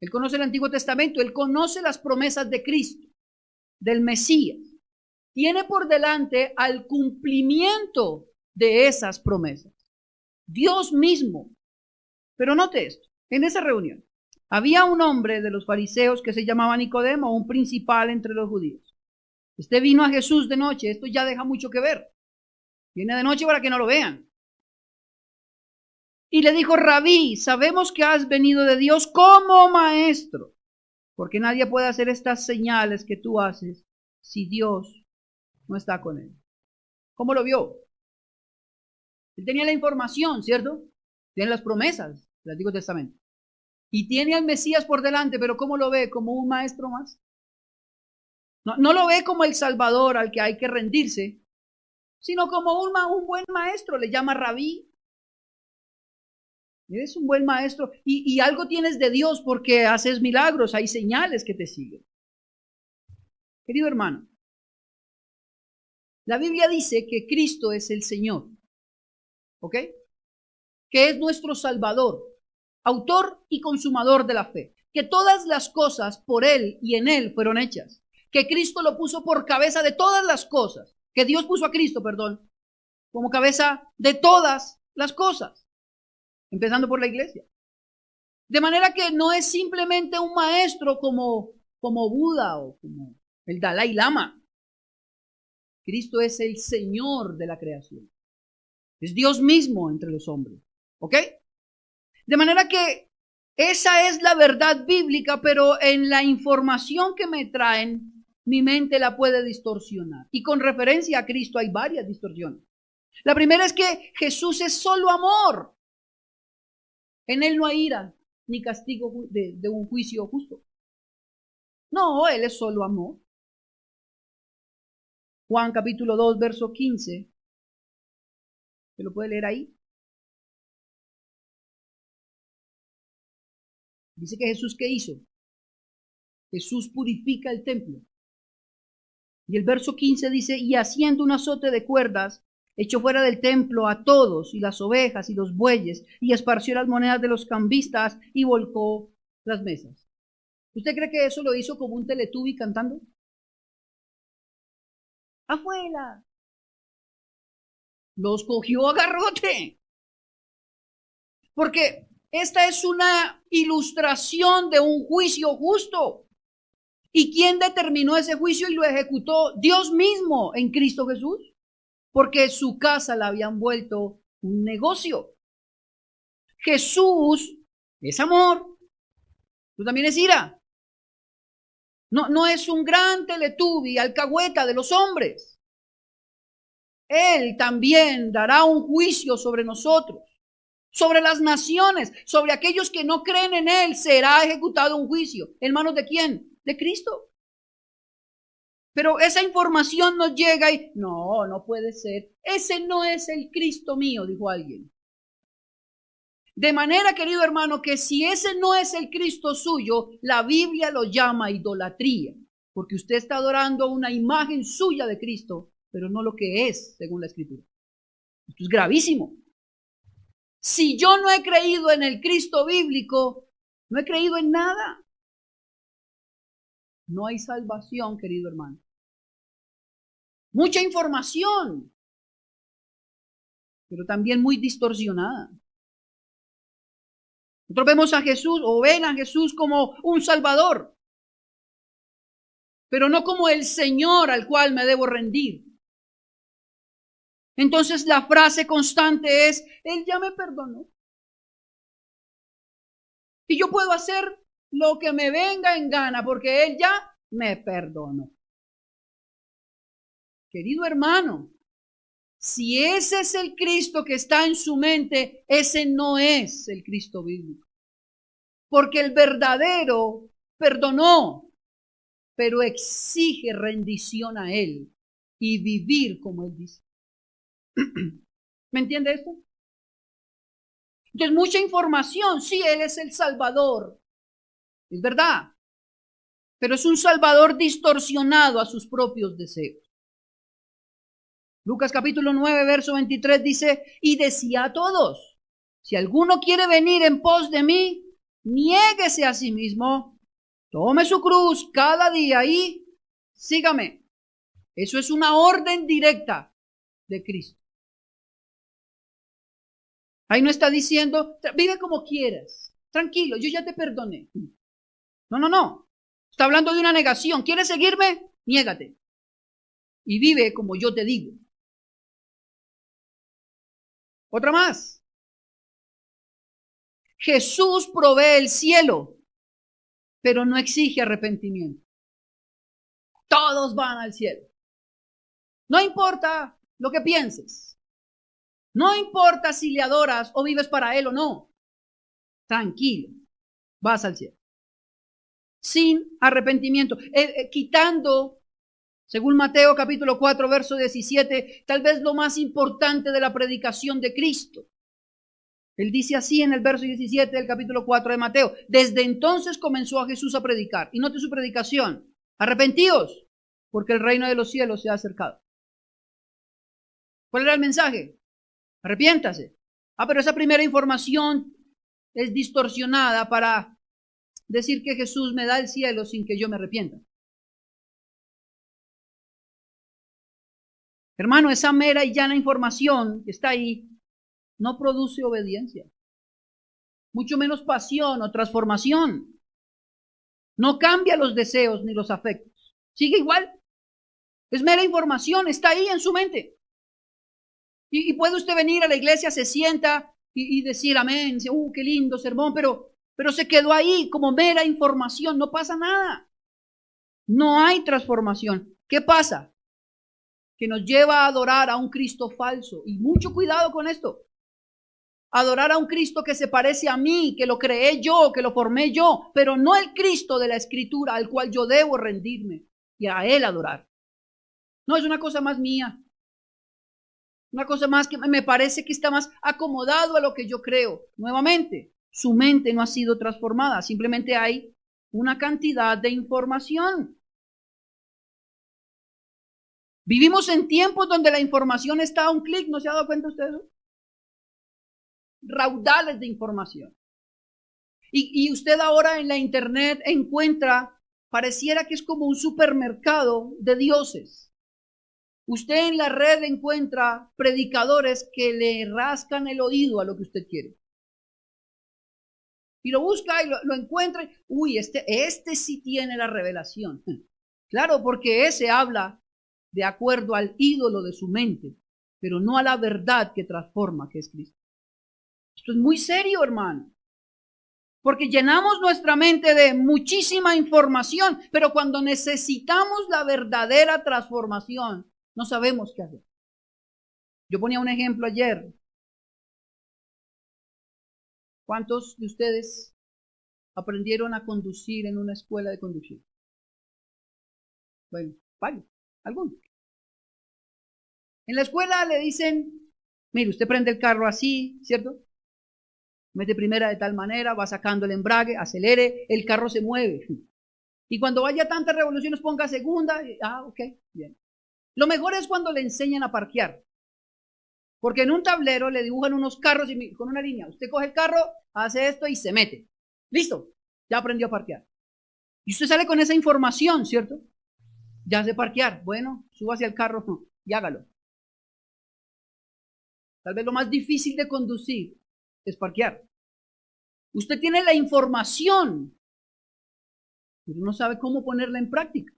Él conoce el Antiguo Testamento. Él conoce las promesas de Cristo, del Mesías. Tiene por delante al cumplimiento de esas promesas. Dios mismo. Pero note esto, en esa reunión había un hombre de los fariseos que se llamaba Nicodemo, un principal entre los judíos. Este vino a Jesús de noche, esto ya deja mucho que ver. Viene de noche para que no lo vean. Y le dijo: Rabí, sabemos que has venido de Dios como maestro, porque nadie puede hacer estas señales que tú haces si Dios no está con él. ¿Cómo lo vio? Él tenía la información, ¿cierto? Tiene las promesas del Antiguo Testamento. Y tiene al Mesías por delante, pero ¿cómo lo ve? ¿Como un maestro más? No lo ve como el Salvador al que hay que rendirse, sino como un buen maestro, le llama Rabí. Eres un buen maestro y algo tienes de Dios porque haces milagros, hay señales que te siguen. Querido hermano, la Biblia dice que Cristo es el Señor, ¿ok? Que es nuestro Salvador, autor y consumador de la fe, que todas las cosas por Él y en Él fueron hechas, que Cristo lo puso por cabeza de todas las cosas, que Dios puso a Cristo, perdón, como cabeza de todas las cosas, empezando por la iglesia. De manera que no es simplemente un maestro como Buda o como el Dalai Lama. Cristo es el Señor de la creación. Es Dios mismo entre los hombres. ¿Ok? De manera que esa es la verdad bíblica, pero en la información que me traen, mi mente la puede distorsionar. Y con referencia a Cristo hay varias distorsiones. La primera es que Jesús es solo amor. En Él no hay ira ni castigo de un juicio justo. No, Él es solo amor. Juan capítulo 2, verso 15. ¿Se lo puede leer ahí? Dice que Jesús, ¿qué hizo? Jesús purifica el templo. Y el verso 15 dice: y haciendo un azote de cuerdas, echó fuera del templo a todos, y las ovejas y los bueyes, y esparció las monedas de los cambistas, y volcó las mesas. ¿Usted cree que eso lo hizo como un Teletubby cantando? ¡Afuera! Los cogió a garrote. Porque esta es una ilustración de un juicio justo. ¿Y quién determinó ese juicio y lo ejecutó? Dios mismo en Cristo Jesús. Porque su casa la habían vuelto un negocio. Jesús es amor. Tú también es ira. No es un gran Teletubby, alcahueta de los hombres. Él también dará un juicio sobre nosotros, sobre las naciones, sobre aquellos que no creen en Él. Será ejecutado un juicio. ¿En manos de quién? De Cristo. Pero esa información nos llega y no puede ser. Ese no es el Cristo mío, dijo alguien. De manera, querido hermano, que si ese no es el Cristo suyo, la Biblia lo llama idolatría, porque usted está adorando una imagen suya de Cristo, pero no lo que es según la Escritura. Esto es gravísimo. Si yo no he creído en el Cristo bíblico, no he creído en nada. No hay salvación, querido hermano. Mucha información, pero también muy distorsionada. Nosotros vemos a Jesús o ven a Jesús como un Salvador, pero no como el Señor al cual me debo rendir. Entonces la frase constante es, Él ya me perdonó. Y yo puedo hacer lo que me venga en gana porque Él ya me perdonó. Querido hermano, si ese es el Cristo que está en su mente, ese no es el Cristo bíblico. Porque el verdadero perdonó, pero exige rendición a Él y vivir como Él dice. ¿Me entiende esto? Entonces, mucha información. Sí, Él es el Salvador. Es verdad. Pero es un Salvador distorsionado a sus propios deseos. Lucas capítulo 9, verso 23 dice, y decía a todos, si alguno quiere venir en pos de mí, niéguese a sí mismo, tome su cruz cada día y sígame. Eso es una orden directa de Cristo. Ahí no está diciendo, vive como quieras, tranquilo, yo ya te perdoné. No. Está hablando de una negación. ¿Quieres seguirme? Niégate. Y vive como yo te digo. Otra más. Jesús provee el cielo, pero no exige arrepentimiento. Todos van al cielo. No importa lo que pienses. No importa si le adoras o vives para Él o no. Tranquilo, vas al cielo. Sin arrepentimiento. Quitando, según Mateo capítulo 4, verso 17, tal vez lo más importante de la predicación de Cristo. Él dice así en el verso 17 del capítulo 4 de Mateo. Desde entonces comenzó a Jesús a predicar. Y note su predicación. Arrepentíos, porque el reino de los cielos se ha acercado. ¿Cuál era el mensaje? Arrepiéntase. Pero esa primera información es distorsionada para decir que Jesús me da el cielo sin que yo me arrepienta. Hermano, esa mera y llana información que está ahí no produce obediencia, mucho menos pasión o transformación. No cambia los deseos ni los afectos. Sigue igual. Es mera información, está ahí en su mente. Y puede usted venir a la iglesia, se sienta y decir amén, dice, qué lindo sermón, pero se quedó ahí como mera información, no pasa nada. No hay transformación. ¿Qué pasa? Que nos lleva a adorar a un Cristo falso. Y mucho cuidado con esto. Adorar a un Cristo que se parece a mí, que lo creé yo, que lo formé yo, pero no el Cristo de la Escritura al cual yo debo rendirme y a Él adorar. No, es una cosa más mía. Una cosa más que me parece que está más acomodado a lo que yo creo. Nuevamente, su mente no ha sido transformada. Simplemente hay una cantidad de información. Vivimos en tiempos donde la información está a un clic. ¿No se ha dado cuenta usted de eso? Raudales de información. Y usted ahora en la internet encuentra, pareciera que es como un supermercado de dioses. Usted en la red encuentra predicadores que le rascan el oído a lo que usted quiere. Y lo busca y lo encuentra. Este sí tiene la revelación. Claro, porque ese habla de acuerdo al ídolo de su mente, pero no a la verdad que transforma, que es Cristo. Esto es muy serio, hermano. Porque llenamos nuestra mente de muchísima información, pero cuando necesitamos la verdadera transformación, no sabemos qué hacer. Yo ponía un ejemplo ayer. ¿Cuántos de ustedes aprendieron a conducir en una escuela de conducción? Bueno, varios, algunos. En la escuela le dicen, mire, usted prende el carro así, ¿cierto? Mete primera de tal manera, va sacando el embrague, acelere, el carro se mueve. Y cuando vaya a tantas revoluciones, ponga segunda. Ok, bien. Lo mejor es cuando le enseñan a parquear. Porque en un tablero le dibujan unos carros con una línea. Usted coge el carro, hace esto y se mete. Listo, ya aprendió a parquear. Y usted sale con esa información, ¿cierto? Ya sé parquear. Bueno, súbase al carro y hágalo. Tal vez lo más difícil de conducir es parquear. Usted tiene la información, pero no sabe cómo ponerla en práctica.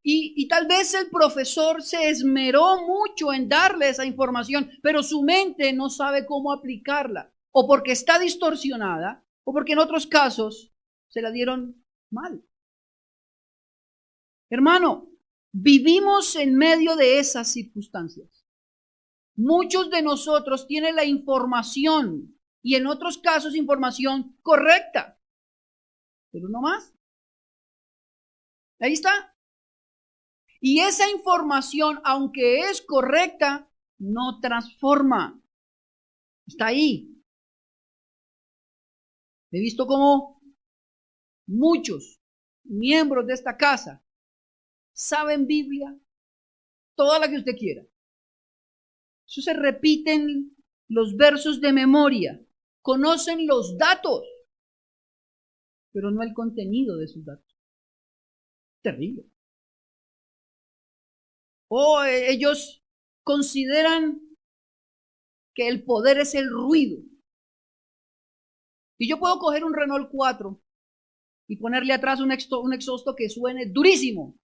Y tal vez el profesor se esmeró mucho en darle esa información, pero su mente no sabe cómo aplicarla, o porque está distorsionada, o porque en otros casos se la dieron mal. Hermano, vivimos en medio de esas circunstancias. Muchos de nosotros tienen la información, y en otros casos información correcta, pero no más. Ahí está. Y esa información, aunque es correcta, no transforma. Está ahí. He visto cómo muchos miembros de esta casa saben Biblia, toda la que usted quiera. Eso se repiten los versos de memoria, conocen los datos, pero no el contenido de sus datos. Terrible. O ellos consideran que el poder es el ruido. Y yo puedo coger un Renault 4 y ponerle atrás un exhausto que suene durísimo.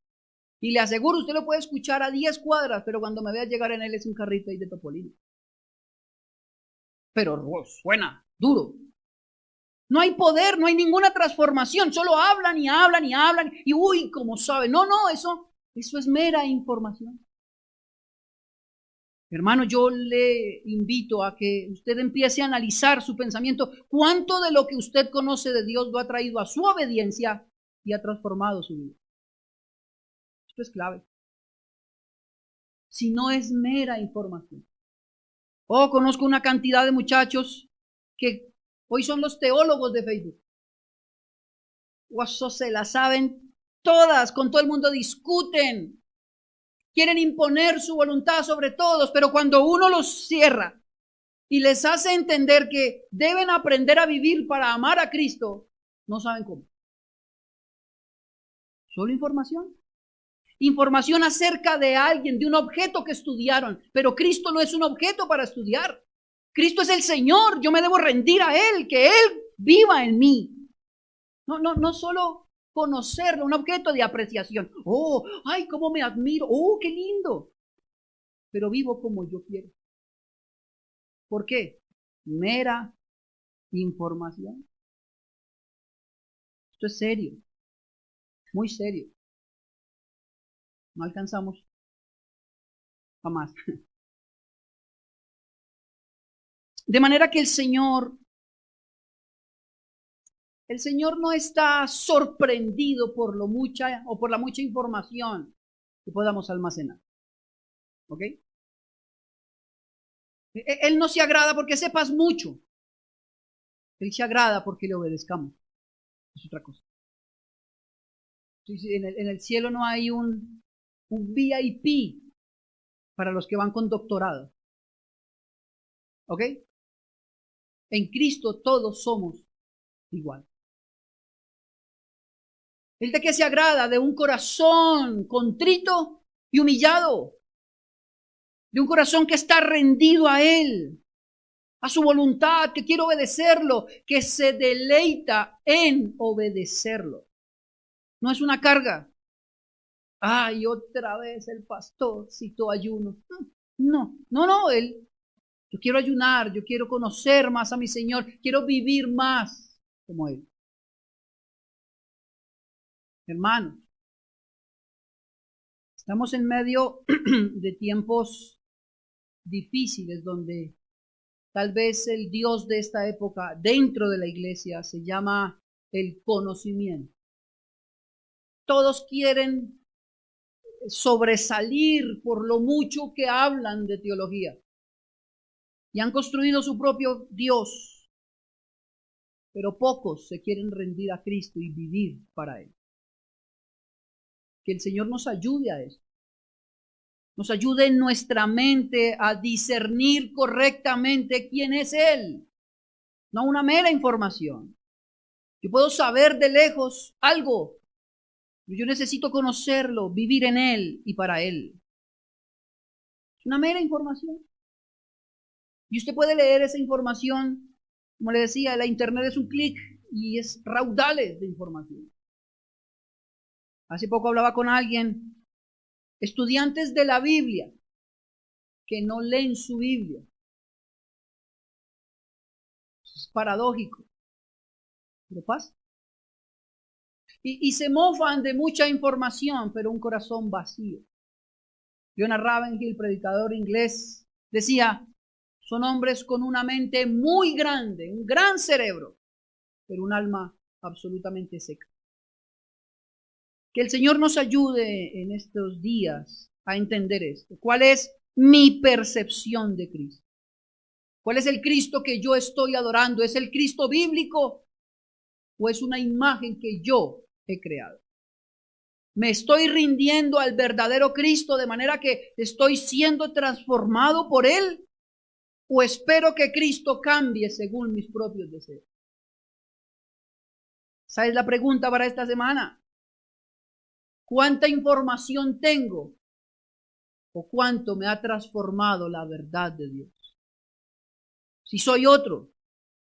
Y le aseguro, usted lo puede escuchar a 10 cuadras, pero cuando me vea llegar en él es un carrito ahí de Topolino. Pero suena duro. No hay poder, no hay ninguna transformación, solo hablan y hablan y hablan y uy, como sabe. No, eso es mera información. Hermano, yo le invito a que usted empiece a analizar su pensamiento. ¿Cuánto de lo que usted conoce de Dios lo ha traído a su obediencia y ha transformado su vida? Esto es clave. Si no es mera información. Conozco una cantidad de muchachos que hoy son los teólogos de Facebook. Eso se la saben todas, con todo el mundo discuten. Quieren imponer su voluntad sobre todos, pero cuando uno los cierra y les hace entender que deben aprender a vivir para amar a Cristo, no saben cómo. Solo información. Información acerca de alguien, de un objeto que estudiaron, pero Cristo no es un objeto para estudiar. Cristo es el Señor, yo me debo rendir a Él, que Él viva en mí. No solo conocerlo, un objeto de apreciación. Ay, cómo me admiro, qué lindo. Pero vivo como yo quiero. ¿Por qué? Mera información. Esto es serio, muy serio. No alcanzamos jamás. De manera que el Señor no está sorprendido por lo mucha o por la mucha información que podamos almacenar. ¿Ok? Él no se agrada porque sepas mucho. Él se agrada porque le obedezcamos. Es otra cosa. En el cielo no hay un VIP para los que van con doctorado. ¿Ok? En Cristo todos somos igual. ¿El de qué se agrada? De un corazón contrito y humillado. De un corazón que está rendido a Él, a su voluntad, que quiere obedecerlo, que se deleita en obedecerlo. No es una carga. Ay, otra vez el pastor citó ayuno. No, yo quiero ayunar, yo quiero conocer más a mi Señor, quiero vivir más como Él. Hermanos, estamos en medio de tiempos difíciles donde tal vez el Dios de esta época dentro de la iglesia se llama el conocimiento. Todos quieren sobresalir por lo mucho que hablan de teología y han construido su propio Dios, pero pocos se quieren rendir a Cristo y vivir para Él. Que el Señor nos ayude a eso. nos ayude en nuestra mente a discernir correctamente quién es Él, no una mera información. Yo puedo saber de lejos algo, pero yo necesito conocerlo, vivir en Él y para Él. Es una mera información. Y usted puede leer esa información, como le decía, la internet es un clic y es raudales de información. Hace poco hablaba con alguien, estudiantes de la Biblia, que no leen su Biblia. Es paradójico, pero pasa. Y se mofan de mucha información, pero un corazón vacío. Jonah Ravenhill, predicador inglés, decía, son hombres con una mente muy grande, un gran cerebro, pero un alma absolutamente seca. Que el Señor nos ayude en estos días a entender esto. ¿Cuál es mi percepción de Cristo? ¿Cuál es el Cristo que yo estoy adorando? ¿Es el Cristo bíblico o es una imagen que yo he creado? ¿Me estoy rindiendo al verdadero Cristo de manera que estoy siendo transformado por Él? ¿O espero que Cristo cambie según mis propios deseos? Esa es la pregunta para esta semana. ¿Cuánta información tengo? ¿O cuánto me ha transformado la verdad de Dios? Si soy otro,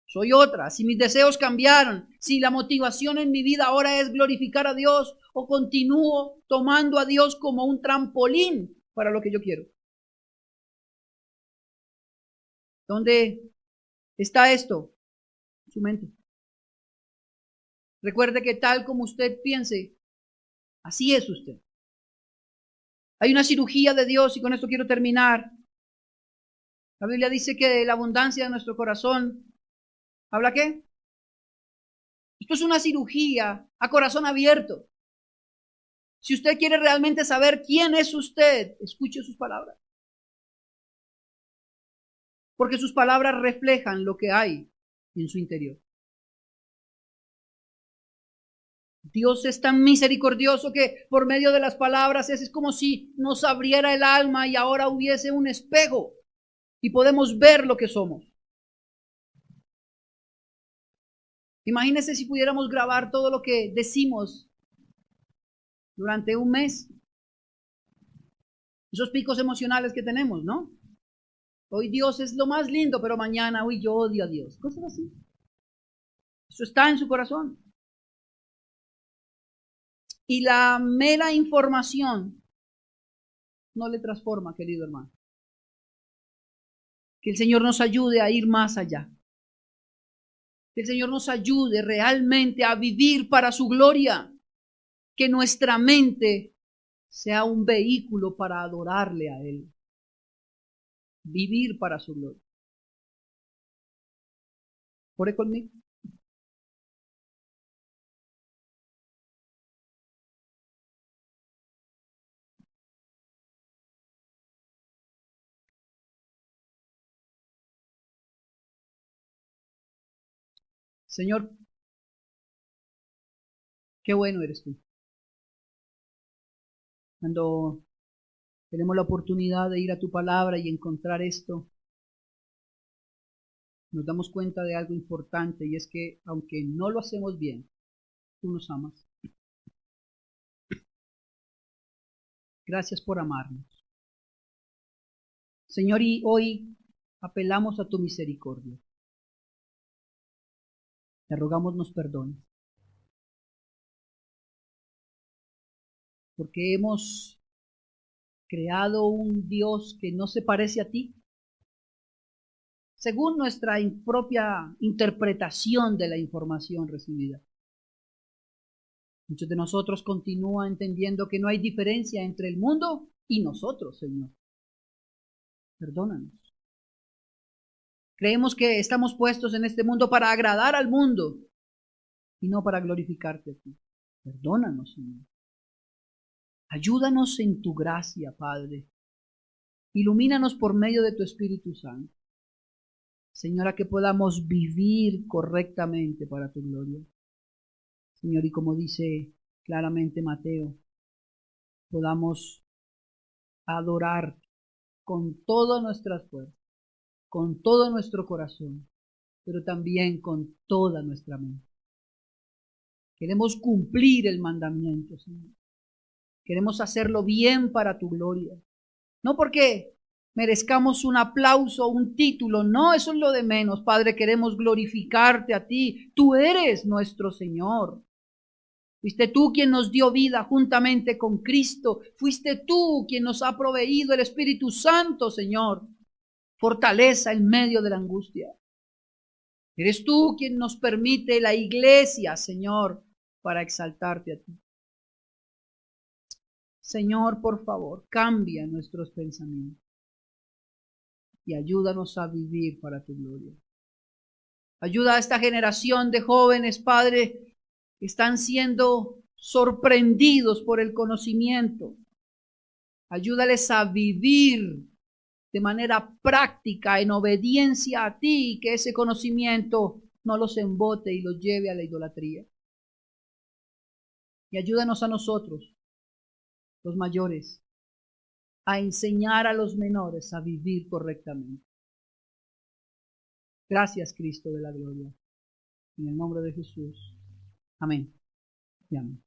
soy otra, si mis deseos cambiaron, si la motivación en mi vida ahora es glorificar a Dios o continúo tomando a Dios como un trampolín para lo que yo quiero. ¿Dónde está esto? En su mente. Recuerde que tal como usted piense, así es usted. Hay una cirugía de Dios y con esto quiero terminar. La Biblia dice que de la abundancia de nuestro corazón, ¿habla qué? Esto es una cirugía a corazón abierto. Si usted quiere realmente saber quién es usted, escuche sus palabras. Porque sus palabras reflejan lo que hay en su interior. Dios es tan misericordioso que por medio de las palabras es como si nos abriera el alma y ahora hubiese un espejo y podemos ver lo que somos. Imagínese si pudiéramos grabar todo lo que decimos durante un mes. Esos picos emocionales que tenemos, ¿no? Hoy Dios es lo más lindo, pero mañana, hoy yo odio a Dios. Cosas así. Eso está en su corazón. Y la mera información no le transforma, querido hermano. Que el Señor nos ayude a ir más allá. Que el Señor nos ayude realmente a vivir para su gloria. Que nuestra mente sea un vehículo para adorarle a Él. Vivir para su gloria. ¿Ore conmigo? Señor, qué bueno eres tú. Cuando tenemos la oportunidad de ir a tu palabra y encontrar esto, nos damos cuenta de algo importante y es que aunque no lo hacemos bien, tú nos amas. Gracias por amarnos. Señor, y hoy apelamos a tu misericordia. Te rogamos nos perdones. Porque hemos creado un Dios que no se parece a ti, según nuestra propia interpretación de la información recibida. Muchos de nosotros continúan entendiendo que no hay diferencia entre el mundo y nosotros, Señor. Perdónanos. Creemos que estamos puestos en este mundo para agradar al mundo y no para glorificarte a ti. Perdónanos, Señor. Ayúdanos en tu gracia, Padre. Ilumínanos por medio de tu Espíritu Santo. Señora, que podamos vivir correctamente para tu gloria. Señor, y como dice claramente Mateo, podamos a adorarte con todas nuestras fuerzas, con todo nuestro corazón, pero también con toda nuestra mente. Queremos cumplir el mandamiento, Señor. Queremos hacerlo bien para tu gloria. No porque merezcamos un aplauso, un título, no, eso es lo de menos. Padre, queremos glorificarte a ti. Tú eres nuestro Señor. Fuiste tú quien nos dio vida juntamente con Cristo. Fuiste tú quien nos ha proveído el Espíritu Santo, Señor. Fortaleza en medio de la angustia. Eres tú quien nos permite la iglesia, Señor, para exaltarte a ti. Señor, por favor, cambia nuestros pensamientos y ayúdanos a vivir para tu gloria. Ayuda a esta generación de jóvenes, Padre, que están siendo sorprendidos por el conocimiento. Ayúdales a vivir de manera práctica, en obediencia a ti, y que ese conocimiento no los embote y los lleve a la idolatría. Y ayúdanos a nosotros, los mayores, a enseñar a los menores a vivir correctamente. Gracias, Cristo de la gloria. En el nombre de Jesús. Amén. Y amén.